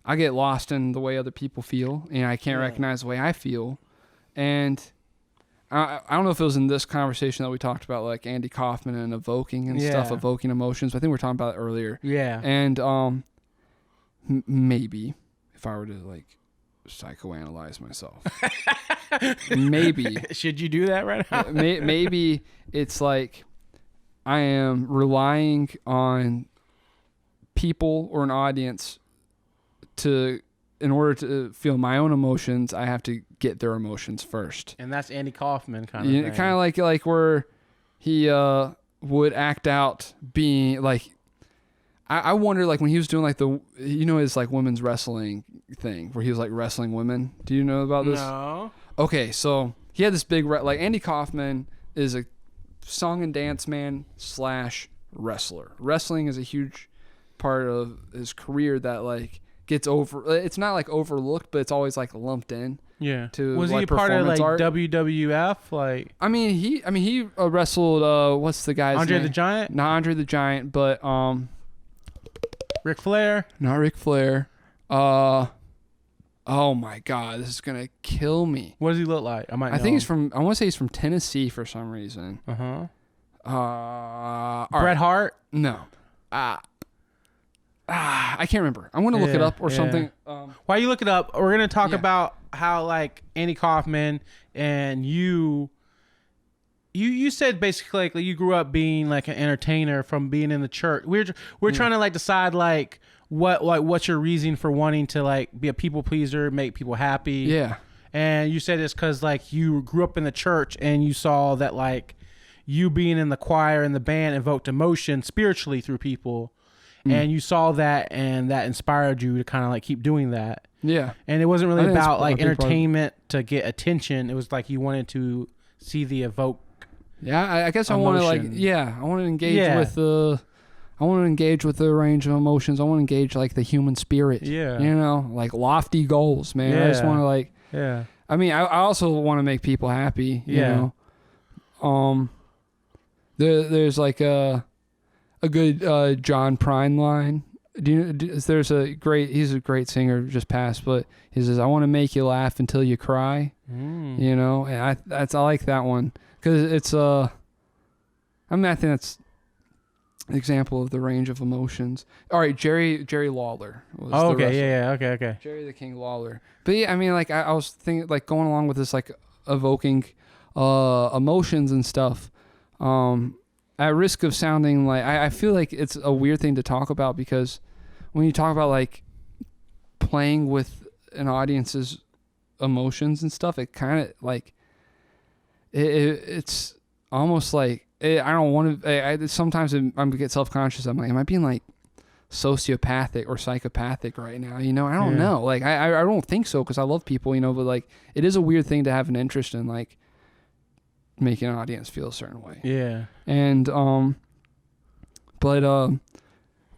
I get lost in the way other people feel, and I can't recognize the way I feel. And I don't know if it was in this conversation that we talked about, like Andy Kaufman and evoking and stuff, evoking emotions. But I think we were talking about it earlier. Yeah. And maybe if I were to like psychoanalyze myself, maybe should you do that right now? maybe it's like I am relying on people or an audience in order to feel my own emotions, I have to get their emotions first. And that's Andy Kaufman kind of thing. Kind of like where he would act out being like, I wonder like when he was doing like his like women's wrestling thing where he was like wrestling women. Do you know about this? No. Okay, so he had this big like Andy Kaufman is a song and dance man / wrestler. Wrestling is a huge part of his career that like gets it's not like overlooked, but it's always like lumped in. Yeah. To was like he a part of like art. WWF? Like he wrestled what's the guy's Andre name? the Giant? Not Andre the Giant, but Ric Flair? Not Ric Flair. Oh my God, this is gonna kill me. What does he look like? I think he's from. I want to say he's from Tennessee for some reason. Bret Hart? No. I can't remember. I'm gonna look it up or something. While you look it up, we're gonna talk about how like Andy Kaufman and you said basically like you grew up being like an entertainer from being in the church. We're trying to like decide like what's your reason for wanting to like be a people pleaser, make people happy. Yeah. And you said it's because like you grew up in the church and you saw that like you being in the choir and the band evoked emotion spiritually through people. And you saw that and that inspired you to kind of like keep doing that. Yeah. And it wasn't really about like entertainment to get attention. It was like you wanted to see the evoke. Yeah, I guess I want to like I want to engage with the range of emotions. I want to engage like the human spirit. Yeah. You know, like lofty goals, man. I just want to like I mean, I also want to make people happy, you know. There's like a good John Prine line. He's a great singer, just passed, but he says, "I want to make you laugh until you cry." You know, and I like that one because it's I think that's an example of the range of emotions. All right, Jerry Lawler was the wrestler. Okay. Jerry the King Lawler. But yeah, I mean, like I was thinking, like going along with this, like evoking emotions and stuff. At risk of sounding like I feel like it's a weird thing to talk about because when you talk about like playing with an audience's emotions and stuff, it kind of like it's almost like I don't want to. Sometimes I get self-conscious. I'm like, am I being like sociopathic or psychopathic right now? You know, I don't know. Like I don't think so because I love people. You know, but like it is a weird thing to have an interest in like making an audience feel a certain way. Yeah. And but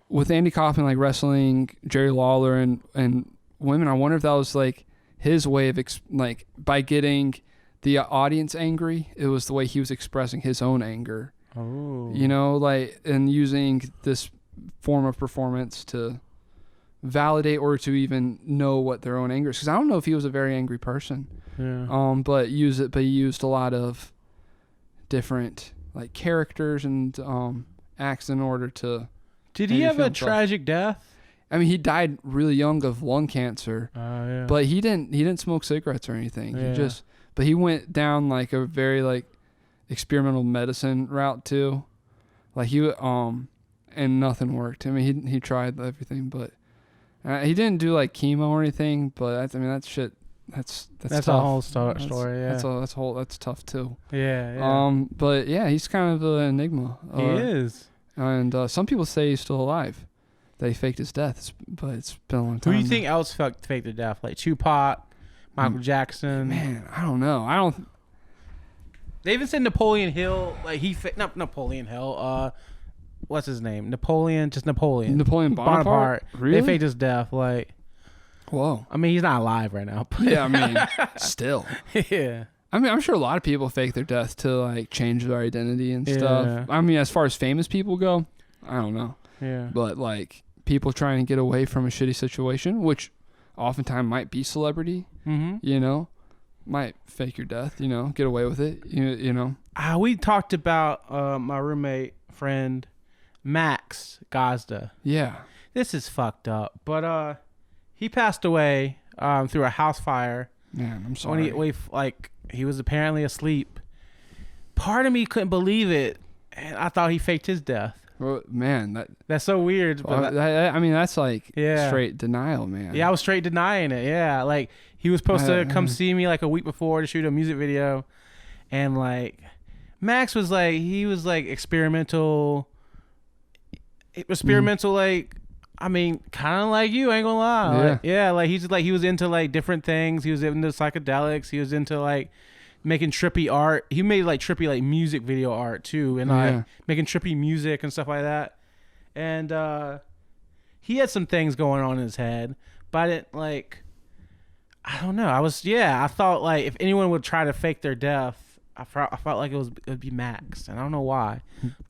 with Andy Kaufman like wrestling Jerry Lawler and women, I wonder if that was like his way of like by getting the audience angry, it was the way he was expressing his own anger. Oh. You know, like, and using this form of performance to validate or to even know what their own anger is. Because I don't know if he was a very angry person. Yeah. But he used a lot of different like characters and acts in order to. Did he have a tragic death? I mean, he died really young of lung cancer. Yeah. But he didn't smoke cigarettes or anything. Yeah. But he went down like a very like experimental medicine route too. Like and nothing worked. I mean, he tried everything, but he didn't do like chemo or anything. But that shit. That's tough. A whole story. Yeah. That's tough too. Yeah. But yeah, he's kind of an enigma. He is. And some people say he's still alive. That he faked his death, but it's been a long time. Who do you think else faked their death? Like Tupac, Michael Jackson? Man, I don't know. They even said Napoleon Hill. Like not Napoleon Hill. What's his name? Napoleon Bonaparte. Really? They faked his death. Like, whoa. I mean, he's not alive right now. But yeah, I mean, still. Yeah. I mean, I'm sure a lot of people fake their death to like change their identity and stuff. I mean, as far as famous people go, I don't know. Yeah. But like people trying to get away from a shitty situation, which oftentimes might be celebrity, you know, might fake your death, you know, get away with it, you know. We talked about my roommate friend Max Gazda. Yeah. This is fucked up, but he passed away through a house fire. Man, I'm sorry. When he was apparently asleep. Part of me couldn't believe it, and I thought he faked his death. Well, man, that's so weird. But I mean, that's like straight denial, man. Yeah, I was straight denying it. Yeah, like he was supposed to come see me like a week before to shoot a music video, and like Max was like experimental. Like I mean, kind of like you, ain't gonna lie. Yeah. Like he was into like different things. He was into psychedelics. He was into like making trippy art. He made like trippy like music video art too, and like making trippy music and stuff like that. And he had some things going on in his head, but I didn't like. I don't know. I thought like if anyone would try to fake their death, I felt like it would be Max, and I don't know why,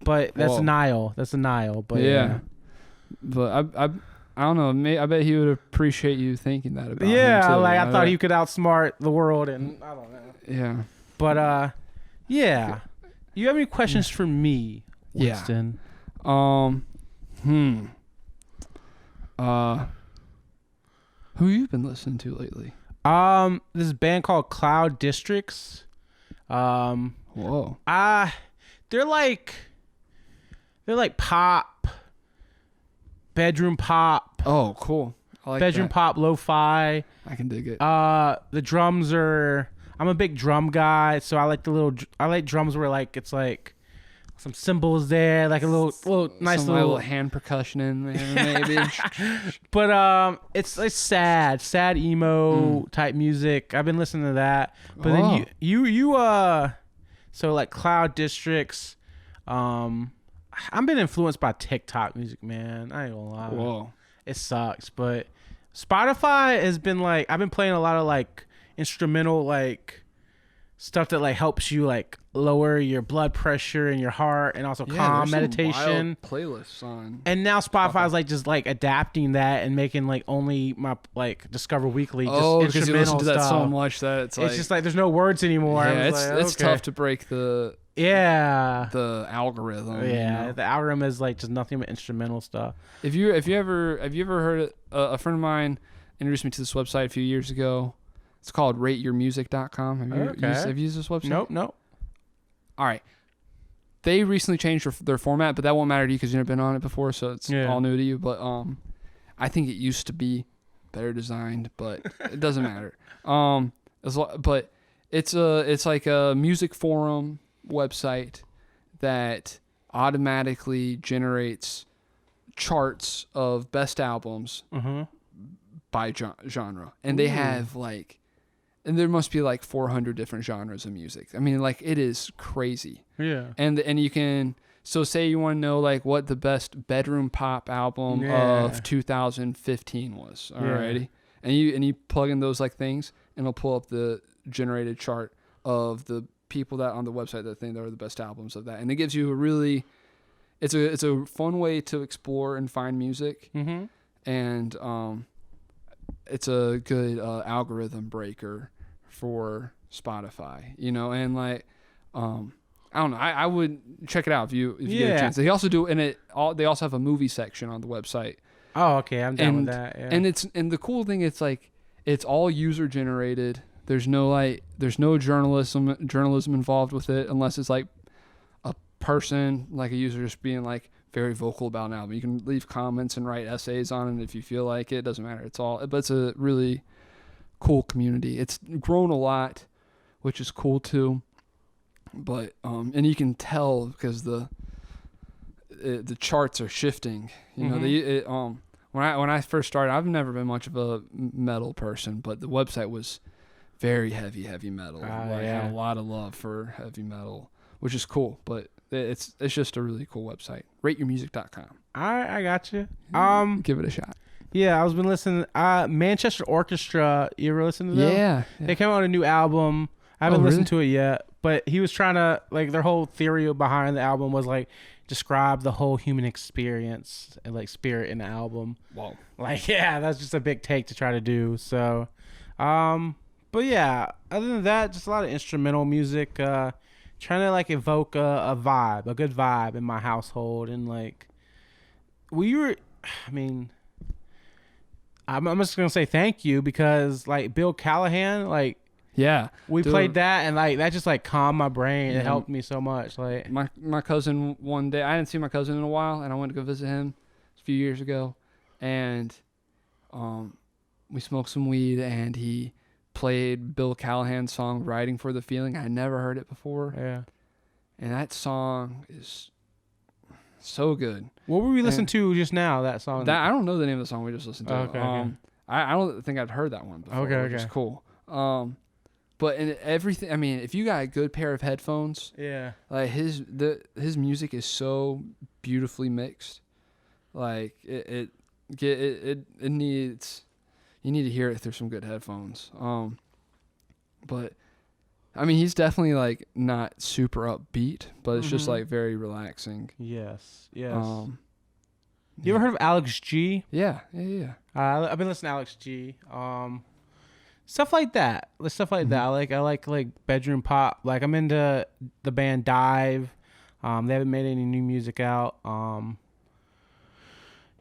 but that's denial. That's denial. But yeah. But I don't know. I bet he would appreciate you thinking that about him too. Like I thought he could outsmart the world, and I don't know. Yeah. But yeah. You have any questions for me, Winston? Yeah. Who you been listening to lately? This band called Cloud Districts. Whoa. They're like pop. Bedroom pop. Oh, cool. I like bedroom that. pop, lo-fi. I can dig it. The drums are. I'm a big drum guy, so I like drums where like it's like some cymbals there, like a little nice little hand percussion in there, maybe. But it's sad emo type music. I've been listening to that. But then you so like Cloud Districts, I've been influenced by TikTok music, man. I ain't gonna lie. Whoa. It sucks, but Spotify has been like I've been playing a lot of like instrumental like stuff that like helps you like lower your blood pressure and your heart and also calm meditation playlists on. And now Spotify's like just like adapting that and making like only my like Discover Weekly just because you listen to that so much that it's just like there's no words anymore. Yeah, it's tough to break the algorithm. Yeah, you know? The algorithm is like just nothing but instrumental stuff. Have you ever heard it? A friend of mine introduced me to this website a few years ago. It's called rateyourmusic.com. Have you used this website? Nope. All right. They recently changed their format, but that won't matter to you because you've never been on it before, so it's all new to you. But I think it used to be better designed, but it doesn't matter. But it's like a music forum website that automatically generates charts of best albums by genre, and they have like, and there must be like 400 different genres of music. I mean, like, it is crazy. Yeah. And you can, so say you want to know like what the best bedroom pop album of 2015 was. Alrighty. And you plug in those like things, and it'll pull up the generated chart of the people that on the website that think are the best albums of that. And it gives you a really, it's a fun way to explore and find music. And it's a good algorithm breaker for Spotify, you know, and like, I don't know, I would check it out if you get a chance. They also do, and they also have a movie section on the website. Oh, okay, I'm down with that. Yeah. And the cool thing, it's like, it's all user generated. There's no journalism involved with it, unless it's like a person, like a user, just being like very vocal about an album. You can leave comments and write essays on it if you feel like it. It doesn't matter. But it's a really cool community. It's grown a lot, which is cool too. But and you can tell because the charts are shifting. You know, when I first started, I've never been much of a metal person, but the website was very heavy metal. I had a lot of love for heavy metal, which is cool. But it's just a really cool website. RateYourMusic.com. I got you. Give it a shot. Yeah, I've been listening. Manchester Orchestra. You ever listen to them? Yeah. They came out with a new album. I haven't listened to it yet, but he was trying to, like, their whole theory behind the album was like describe the whole human experience and like spirit in the album. Wow. Like, yeah, that's just a big take to try to do. So, but yeah, other than that, just a lot of instrumental music. Trying to like evoke a good vibe in my household, and like I'm just gonna say thank you because like Bill Callahan, like. Yeah, we played that, and like that just like calmed my brain. It helped me so much. Like my cousin, one day, I hadn't seen my cousin in a while, and I went to go visit him a few years ago, and we smoked some weed, and he played Bill Callahan's song "Riding for the Feeling." I had never heard it before. Yeah, and that song is so good. What were we listening to just now? That song? That I don't know the name of the song we just listened to. Okay. I don't think I'd heard that one before. Okay. Which is cool. But in everything, I mean, if you got a good pair of headphones, like his music is so beautifully mixed. Like it needs, you need to hear it through some good headphones. But I mean, he's definitely like not super upbeat, but it's just like very relaxing. Yes. You ever heard of Alex G? Yeah. I've been listening to Alex G. Stuff like that. I like bedroom pop. Like I'm into the band Dive. They haven't made any new music out.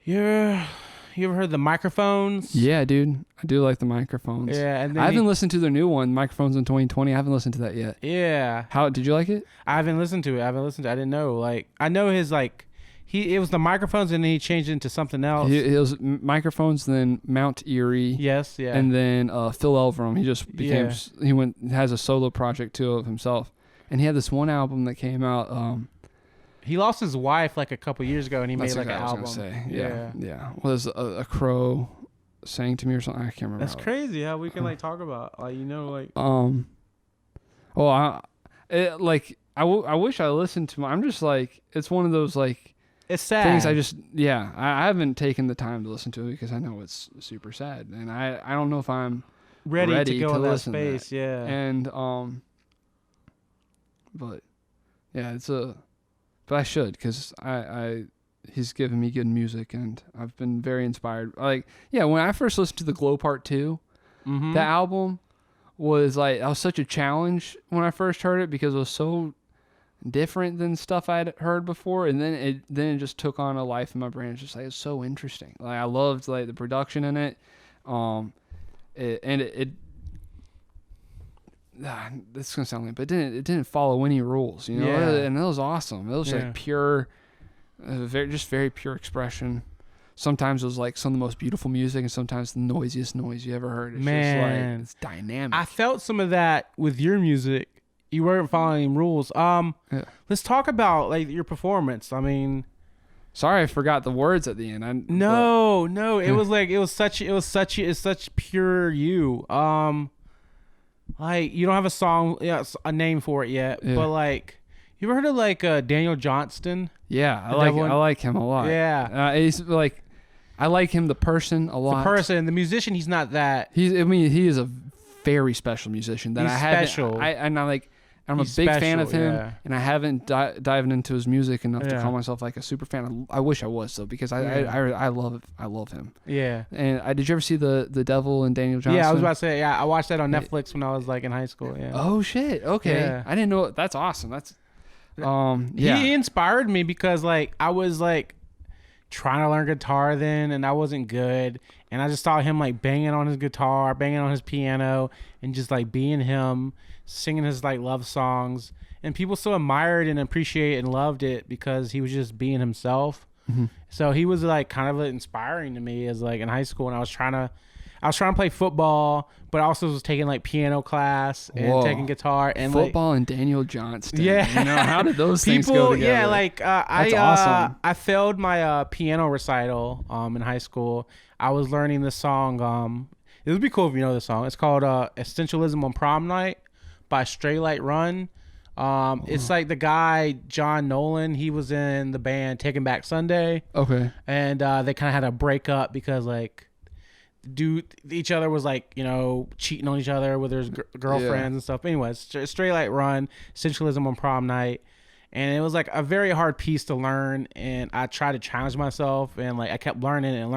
You ever heard the Microphones? Yeah, dude. I do like the Microphones. Yeah, and then I haven't listened to their new one, Microphones in 2020. I haven't listened to that yet. Yeah. How did you like it? I haven't listened to it. I didn't know. Like I know his like. It was the Microphones, and then he changed it into something else. It was Microphones, then Mount Erie. Yes, yeah. And then Phil Elverum. He just became. He has a solo project too of himself, and he had this one album that came out. He lost his wife like a couple years ago, and he made like an album. I was gonna say. Yeah. Was a crow sang to me or something? I can't remember. That's crazy how we can like talk about like like. Well, I wish I listened to. I'm just like, it's one of those like. It's sad. Things I haven't taken the time to listen to it because I know it's super sad, and I don't know if I'm ready to go in that space. Yeah. And but yeah, but I should because he's given me good music, and I've been very inspired. Like when I first listened to the Glow Part 2, that album was like, that was such a challenge when I first heard it because it was so different than stuff I'd heard before, and then it just took on a life in my brain. It's just like, it's so interesting. Like I loved like the production in it, this is gonna sound lame, but it didn't follow any rules, you know. And it was awesome. It was like pure, very pure expression. sometimes it was like some of the most beautiful music and sometimes the noisiest noise you ever heard. It's Man. just like, it's dynamic. I felt some of that with your music. You weren't following rules. Let's talk about like your performance. I mean, sorry, I forgot the words at the end. It was like it's such pure you. Like you don't have a song, a name for it yet, but like, you ever heard of like Daniel Johnston? Yeah, I like him a lot. Yeah, he's like, I like him the person a lot. The musician, he's not that. He is a very special musician that I'm a big fan of him, and I haven't dived into his music enough to call myself like a super fan. I wish I was though, because I love him. Yeah. And did you ever see the Devil and Daniel Johnston? Yeah, I was about to say, I watched that on Netflix when I was like in high school. Yeah. Oh shit. Okay. Yeah. I didn't know. That's awesome. That's He inspired me because like I was like trying to learn guitar then, and I wasn't good, and I just saw him like banging on his guitar, banging on his piano, and just like being him, singing his like love songs, and people so admired and appreciated and loved it because he was just being himself. Mm-hmm. So he was like kind of inspiring to me as like in high school, and I was trying to play football, but I also was taking like piano class and taking guitar and football like, and Daniel Johnston. Yeah, you know, how did those things go together? Yeah, like that's awesome. I failed my piano recital in high school. I was learning this song. It would be cool if you know this song. It's called "Essentialism on Prom Night" by Straight Light Run. It's like the guy John Nolan. He was in the band Taking Back Sunday. Okay, and they kind of had a breakup because like. Each other was like, you know, cheating on each other with their girlfriends and stuff. Anyways, Straight Light Run, Essentialism on Prom Night. And it was like a very hard piece to learn. And I tried to challenge myself, and like I kept learning it. And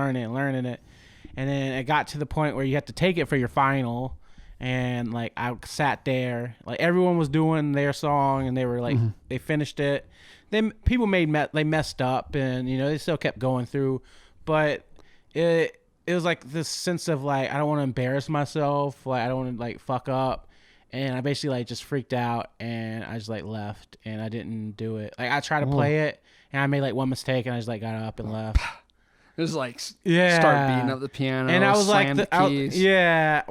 then it got to the point where you have to take it for your final. And like I sat there, like everyone was doing their song, and they were like, they finished it. Then people messed up, and you know, they still kept going through. But it was like this sense of like, I don't want to embarrass myself. Like I don't want to like fuck up. And I basically like just freaked out, and I just like left, and I didn't do it. Like I tried to play it, and I made like one mistake, and I just like got up and left. It was like start beating up the piano, and I was slam like the keys. I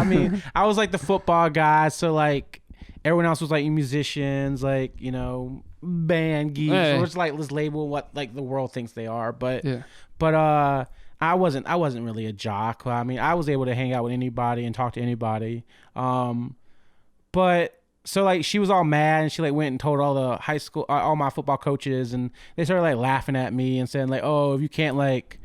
mean, I was like the football guy, so like everyone else was like musicians, like, you know, band geeks, or just like let's label what like the world thinks they are. But I wasn't really a jock. I mean, I was able to hang out with anybody and talk to anybody. But so like she was all mad, and she like went and told all the high school, all my football coaches, and they started like laughing at me and saying like, oh, if you can't like,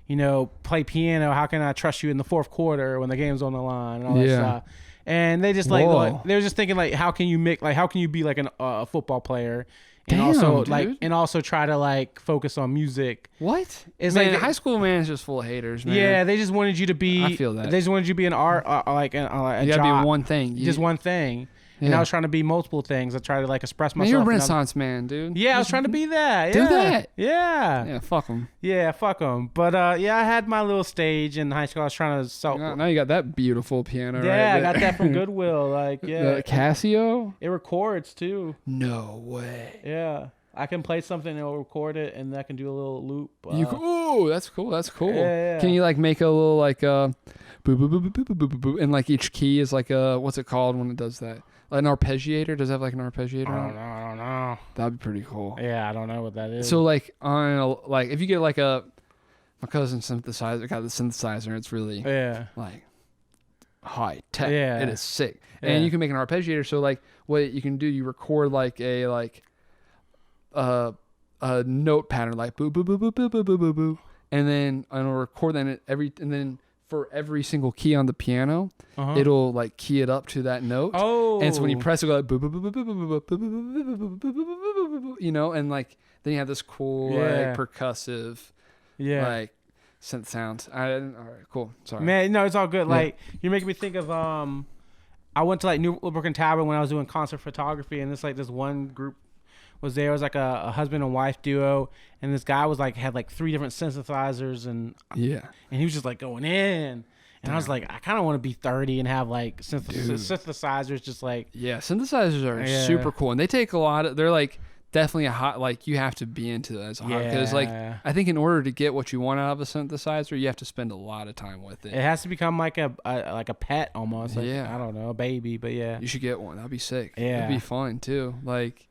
you know, play piano, how can I trust you in the fourth quarter when the game's on the line and all that stuff. And they just like they were just thinking like, how can you be like a football player? And also try to like focus on music. What? It's like high school, man, is just full of haters, man. Yeah, they just wanted you to be. I feel that. They just wanted you to be an art, like a you gotta be one thing. Just one thing. Yeah. And I was trying to be multiple things. I tried to like express myself. Man, you're a Renaissance man, dude. Yeah, I was trying to be that. Do that. Yeah. Yeah, fuck them. Yeah, fuck them. But I had my little stage in high school. I was trying to now you got that beautiful piano. Yeah, I got that from Goodwill. Like, yeah. The Casio? It records too. No way. Yeah. I can play something and it'll record it, and I can do a little loop. Ooh, that's cool. That's cool. Yeah. Can you like make a little like boo boo boo boo boo boo boo boo, and like each key is like what's it called when it does that? Like an arpeggiator? Does it have like an arpeggiator? I don't know. That'd be pretty cool. Yeah, I don't know what that is. So like if you get like my cousin's synthesizer got the synthesizer, it's really like high tech. Yeah, it is sick. And you can make an arpeggiator. So like what you can do, you record like a note pattern, like boo boo boo boo boo boo boo boo boo, and then it'll record that and then for every single key on the piano, it'll like key it up to that note. Oh, and so when you press it, go like boo boo boo boo boo boo boo boo boo boo boo, you know, and like then you have this cool like percussive, like synth sound. All right, cool. Sorry, man. No, it's all good. Like you're making me think of I went to like Newbrook and Tavern when I was doing concert photography, and this one group was there. It was like a husband and wife duo, and this guy was like had like 3 different synthesizers, and he was just like going in, and I was like, I kind of want to be 30 and have like synthesizers, just like synthesizers are super cool, and they take a lot of, they're like definitely a hot, like you have to be into that as a hobby, because like I think in order to get what you want out of a synthesizer, you have to spend a lot of time with it. It has to become like a pet almost. Like, yeah, I don't know, a baby, but yeah, you should get one. That'd be sick. Yeah, it'd be fun too. Like,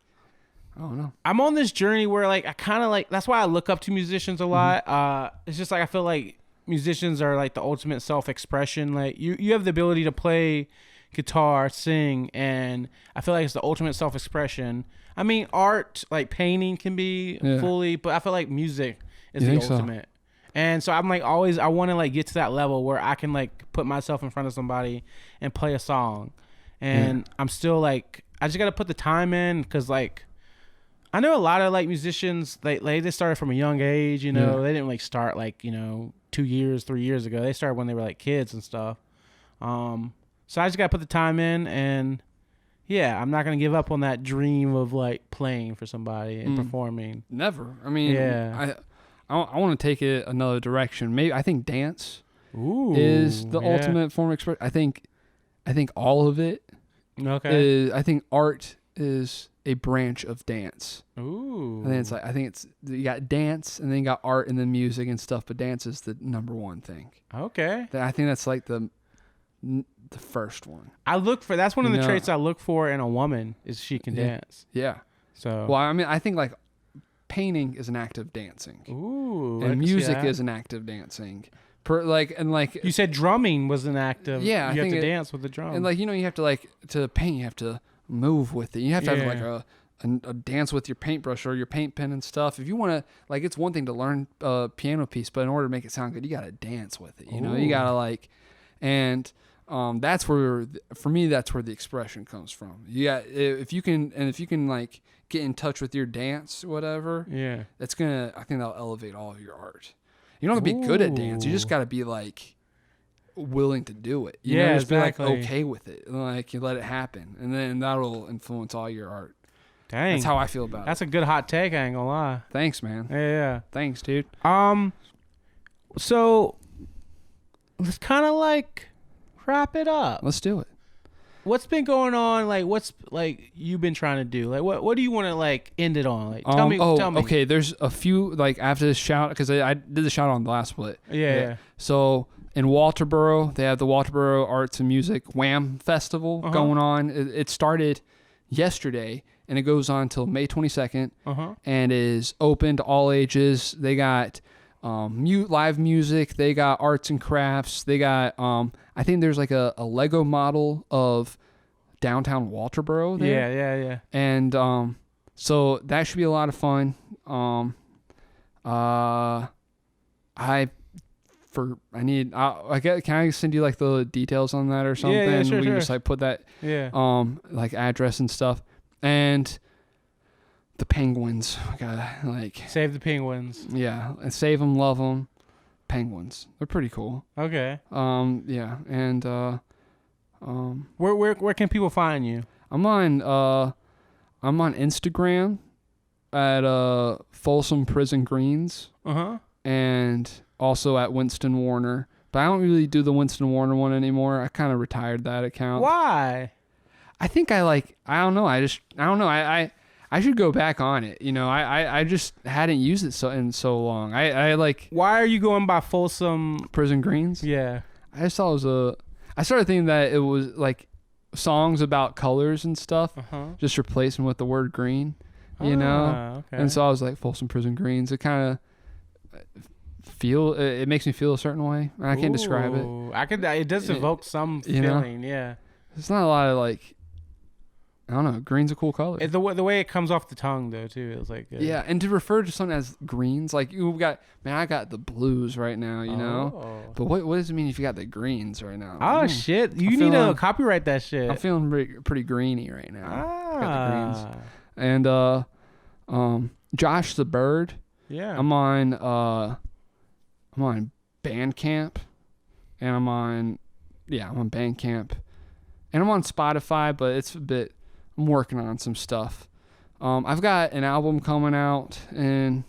I don't know. I'm on this journey where like I kind of like, that's why I look up to musicians a lot. It's just like I feel like musicians are like the ultimate self-expression. Like you have the ability to play guitar, sing, and I feel like it's the ultimate self-expression. I mean, art like painting can be fully, but I feel like music is the ultimate. And so I'm like always, I want to like get to that level where I can like put myself in front of somebody and play a song. And I'm still like, I just got to put the time in, because like I know a lot of like musicians, like they started from a young age, you know. They didn't like start like, you know, 2 years, 3 years ago. They started when they were like kids and stuff. So I just got to put the time in, and yeah, I'm not going to give up on that dream of like playing for somebody and performing. Never. I mean, I want to take it another direction. Maybe I think dance is the ultimate form of expression. I think all of it is, I think art is a branch of dance. Ooh. I think it's you got dance, and then you got art, and then music and stuff, but dance is the number one thing. Okay. I think that's like the first one. That's one of the traits I look for in a woman, is she can dance. Yeah. So, well, I mean, I think like painting is an act of dancing. Ooh. And music is an act of dancing. You said drumming was an act of, you have to dance with the drum. And like, you know, you have to like, to paint, you have to move with it. You have to have like a dance with your paintbrush or your paint pen and stuff. If you want to, like, it's one thing to learn a piano piece, but in order to make it sound good, you got to dance with it. You know, you got to like, and that's where, for me, that's where the expression comes from. If you can like get in touch with your dance, whatever. Yeah, I think that'll elevate all of your art. You don't have to be good at dance. You just got to be like willing to do it. You know, just exactly. Be like okay with it. Like, you let it happen, and then that'll influence all your art. Dang, that's how I feel about it. That's a good hot take. I ain't gonna lie. Thanks, man. Yeah. Thanks, dude. So let's kind of like wrap it up. Let's do it. What's been going on? Like, what's like you've been trying to do? Like, what do you want to like end it on? Like, tell me. Okay. There's a few, like, after this shout, because I did the shout on the last split. Yeah. So in Walterboro, they have the Walterboro Arts and Music Wham Festival going on. It started yesterday, and it goes on until May 22nd, and is open to all ages. They got live music. They got arts and crafts. They got I think there's like a Lego model of downtown Walterboro there. Yeah. And so that should be a lot of fun. Can I send you like the details on that or something? Yeah, sure, we can just like put that like address and stuff. And the penguins, we gotta like save the penguins. Yeah, and save them, love them. Penguins, they're pretty cool. Okay. Yeah, and where can people find you? I'm on Instagram at Folsom Prison Greens. And also at Winston Warner, but I don't really do the Winston Warner one anymore. I kind of retired that account. Why? I think I don't know. I don't know. I should go back on it. You know, I just hadn't used it in so long. I like. Why are you going by Folsom Prison Greens? Yeah. I just thought it was I started thinking that it was like songs about colors and stuff, just replacing with the word green, you know? Okay. And so I was like, Folsom Prison Greens. It kind of it makes me feel a certain way. I can't describe it. It does evoke some feeling, yeah. It's not a lot of like, I don't know. Green's a cool color. The way it comes off the tongue, though, too. It's like yeah, and to refer to something as greens, like I got the blues right now, you know. But what does it mean if you got the greens right now? Oh shit! You need to copyright that shit. I'm feeling pretty greeny right now. Got the greens. And Josh the Bird. Yeah. I'm on Bandcamp, and I'm on Bandcamp, and I'm on Spotify, but it's a bit. I'm working on some stuff. I've got an album coming out in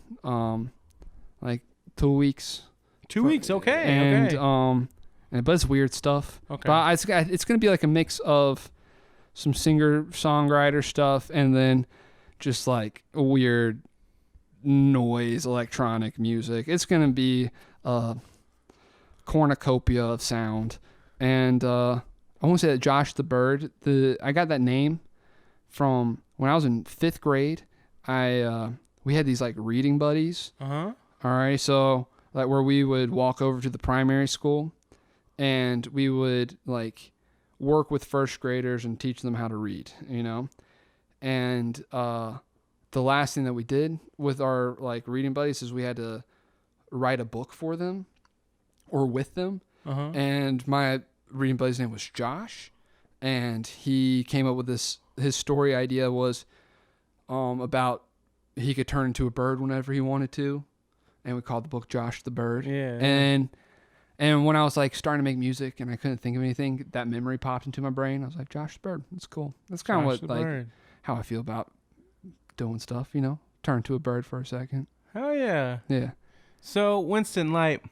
like 2 weeks. 2 weeks, okay. And but it's weird stuff. Okay. But it's gonna be like a mix of some singer-songwriter stuff, and then just like weird noise, electronic music. It's gonna be a cornucopia of sound. And I want to say that Josh the Bird, I got that name from when I was in 5th grade. We had these like reading buddies. Uh-huh. All right, so like where we would walk over to the primary school and we would like work with first graders and teach them how to read, you know? And the last thing that we did with our like reading buddies is we had to write a book for them or with them. Uh-huh. And my reading buddy's name was Josh, and he came up with his story idea was about he could turn into a bird whenever he wanted to, and we called the book Josh the Bird. Yeah. And when I was like starting to make music and I couldn't think of anything, that memory popped into my brain. I was like, Josh the Bird, that's cool. That's kind of what like bird. how I feel about doing stuff, you know, turn to a bird for a second. Hell yeah. Yeah. So Winston, like,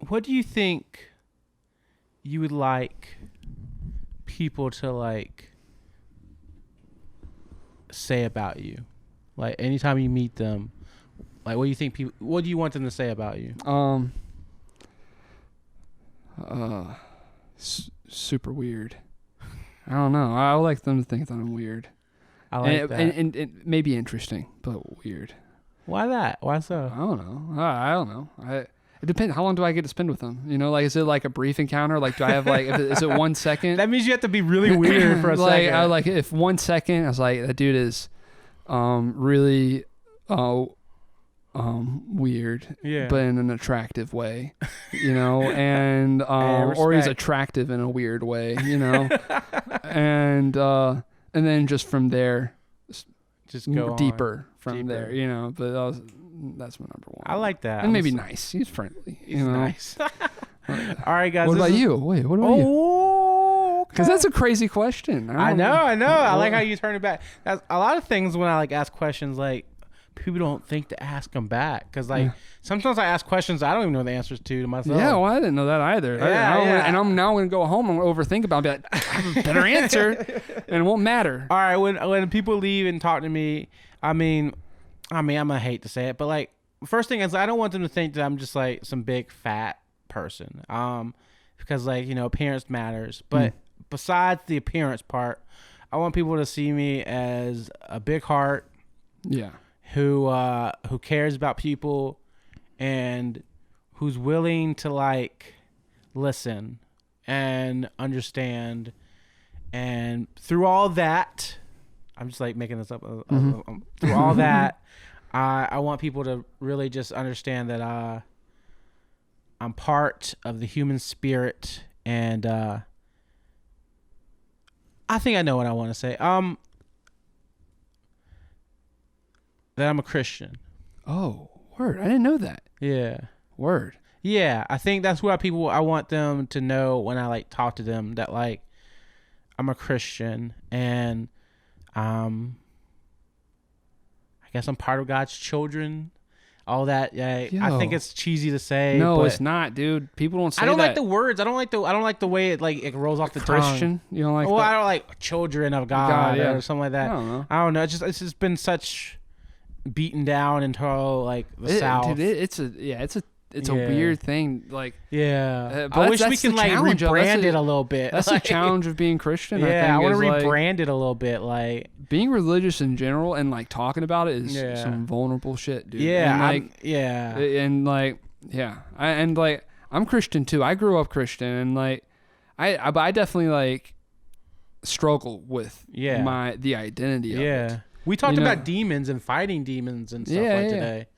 what do you think you would like people to like say about you? Like anytime you meet them, like what do you think what do you want them to say about you? Super weird. I don't know. I would like them to think that I'm weird. I like that. And maybe interesting, but weird. Why that? Why so? I don't know. I don't know. It depends. How long do I get to spend with them? You know, like, is it like a brief encounter? Like, do I have like, is it 1 second? That means you have to be really weird for a like, second. I like if 1 second, I was like, that dude is, really, weird, yeah, but in an attractive way, you know, and or he's attractive in a weird way, you know, and then just from there, just go deeper from there, you know. But that's my number one. I like that. And maybe nice. He's friendly. He's nice. All right, guys. What about you? Wait, what about you? Because that's a crazy question. I know. I like how you turn it back. That's a lot of things when I like ask questions, like people don't think to ask them back. Because like sometimes I ask questions I don't even know the answers to myself. Yeah, well, I didn't know that either. And I'm now going to go home and overthink about it. I have a better answer, and it won't matter. All right, when people leave and talk to me, I mean, I'm gonna hate to say it, but like first thing is I don't want them to think that I'm just like some big fat person. Because like, you know, appearance matters. But besides the appearance part, I want people to see me as a big heart. Yeah. Who cares about people and who's willing to like listen and understand. And through all that, I'm just like making this up. Through all that, I want people to really just understand that I'm part of the human spirit, and I think I know what I want to say. That I'm a Christian. Oh, word! I didn't know that. Yeah. Word. Yeah, I think that's what I want them to know when I like talk to them, that like I'm a Christian, and I guess I'm part of God's children. All that. I think it's cheesy to say. No, but it's not, dude. People don't say that. I don't like the words. I don't like the way it rolls off the Christian. tongue. You don't like? Well, I don't like children of God or something like that. I don't know. It's just been such beaten down until like the South. Dude, it's a weird thing. Like, but I wish we can like rebrand it a little bit. That's like, the challenge of being Christian. Yeah, I want to rebrand it a little bit. Like being religious in general and like talking about it is some vulnerable shit, dude. Yeah, I'm Christian too. I grew up Christian, and like I definitely like struggle with the identity of it. We talked about demons and fighting demons and stuff today.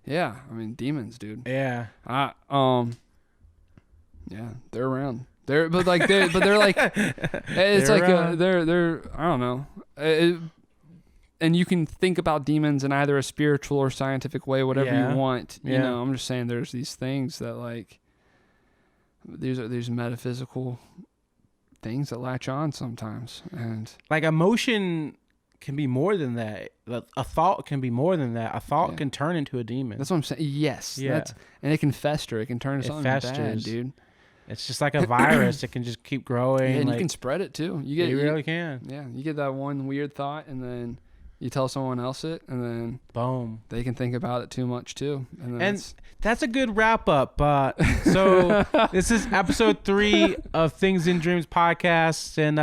Yeah, I mean demons, dude. Yeah. They're around. They're like it's they're I don't know. And you can think about demons in either a spiritual or scientific way, whatever you want. You know, I'm just saying there's these things that like these metaphysical things that latch on sometimes, and like emotion can be more than that. A thought can be more than that. A thought can turn into a demon. That's what I'm saying. Yes. Yeah. And it can fester. It can turn into something bad, dude. It's just like a virus. It can just keep growing. Yeah, and like, you can spread it too. You really can. Yeah, you get that one weird thought, and then you tell someone else it, and then boom, they can think about it too much too. And that's a good wrap up. So this is episode 3 of Things in Dreams podcast, and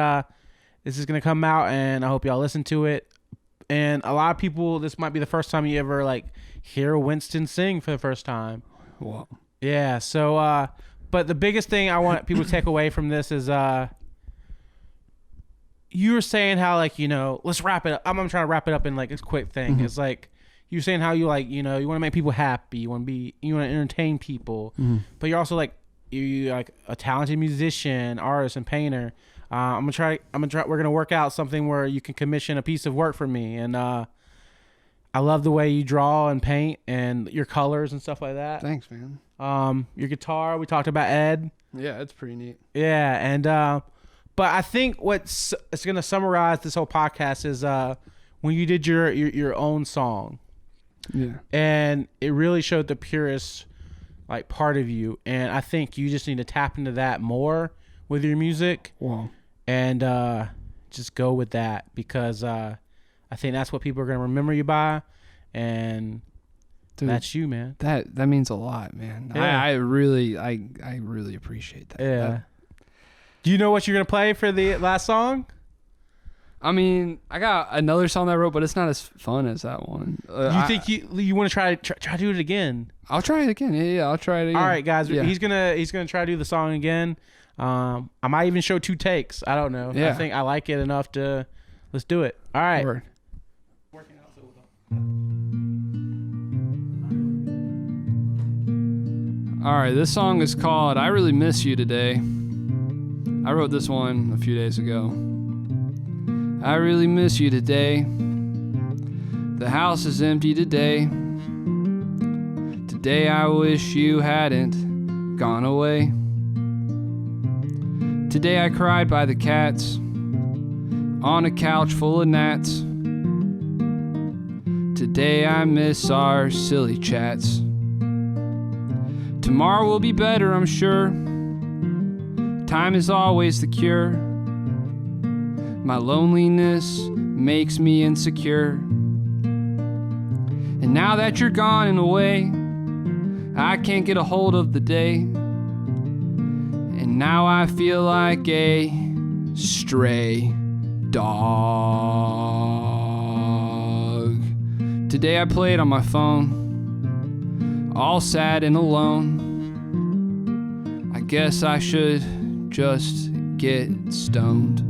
this is gonna come out, and I hope y'all listen to it. And a lot of people, this might be the first time you ever like hear Winston sing for the first time. Wow. Yeah. So, but the biggest thing I want people to take away from this is you were saying how, like, let's wrap it up. I'm trying to wrap it up in like this quick thing. Mm-hmm. It's like you're saying how you like, you want to make people happy. You want to entertain people, but you're also like, you're like a talented musician, artist, and painter. We're gonna work out something where you can commission a piece of work for me, and I love the way you draw and paint and your colors and stuff like that. Thanks, man. Your guitar, we talked about Ed. Yeah, it's pretty neat. Yeah, and but I think it's gonna summarize this whole podcast is when you did your own song. Yeah. And it really showed the purest like part of you, and I think you just need to tap into that more with your music. Wow. And just go with that, because I think that's what people are gonna remember you by, and dude, that's you, man. That means a lot, man. Yeah. I really appreciate that. Yeah. Do you know what you're gonna play for the last song? I mean, I got another song that I wrote, but it's not as fun as that one. You think you want to try to do it again? I'll try it again. Yeah, I'll try it again. All right, guys. Yeah. He's gonna try to do the song again. I might even show 2 takes. I don't know. Yeah. I think I like it enough to let's do it. All right. Word. All right, this song is called I Really Miss You Today. I wrote this one a few days ago. I really miss you today. The house is empty today. Today I wish you hadn't gone away. Today I cried by the cats on a couch full of gnats. Today I miss our silly chats. Tomorrow will be better, I'm sure. Time is always the cure. My loneliness makes me insecure. And now that you're gone and away, I can't get a hold of the day. And now I feel like a stray dog. Today I played on my phone, all sad and alone. I guess I should just get stoned.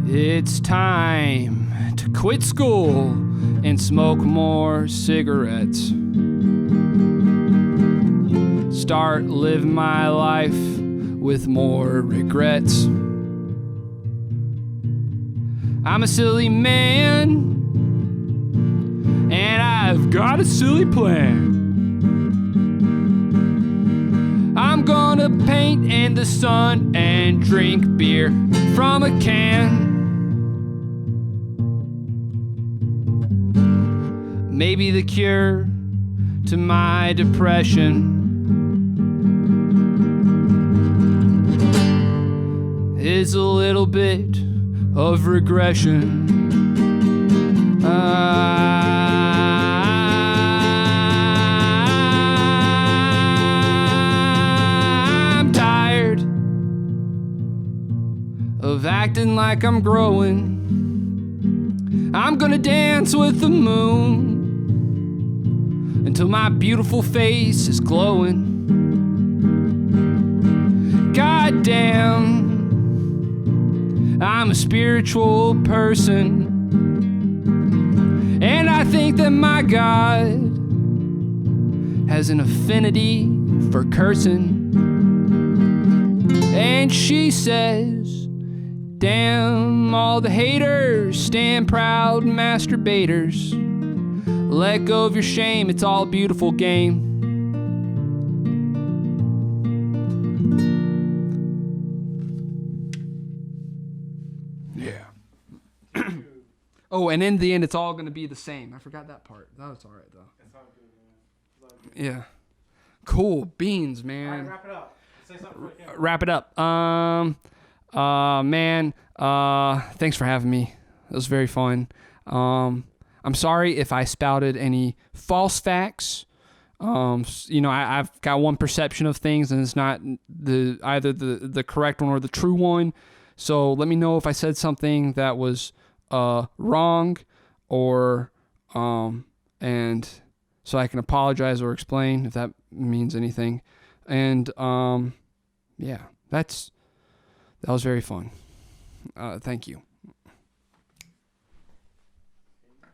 It's time to quit school and smoke more cigarettes. Start living my life with more regrets. I'm a silly man, and I've got a silly plan. I'm gonna paint in the sun and drink beer from a can. Maybe the cure to my depression is a little bit of regression. I'm tired of acting like I'm growing. I'm gonna dance with the moon until my beautiful face is glowing. God damn, I'm a spiritual person, and I think that my God has an affinity for cursing. And she says, damn all the haters, stand proud masturbators. Let go of your shame, it's all a beautiful game. Oh, and in the end, it's all going to be the same. I forgot that part. That was all right, though. It's all good, man. It's all good. Yeah. Cool. Beans, All man. right, wrap it up. Say something for the camera. Wrap it up. Man, thanks for having me. It was very fun. I'm sorry if I spouted any false facts. I've got one perception of things, and it's not either the correct one or the true one. So let me know if I said something that was wrong, or and so I can apologize or explain if that means anything. And yeah, that was very fun. Thank you.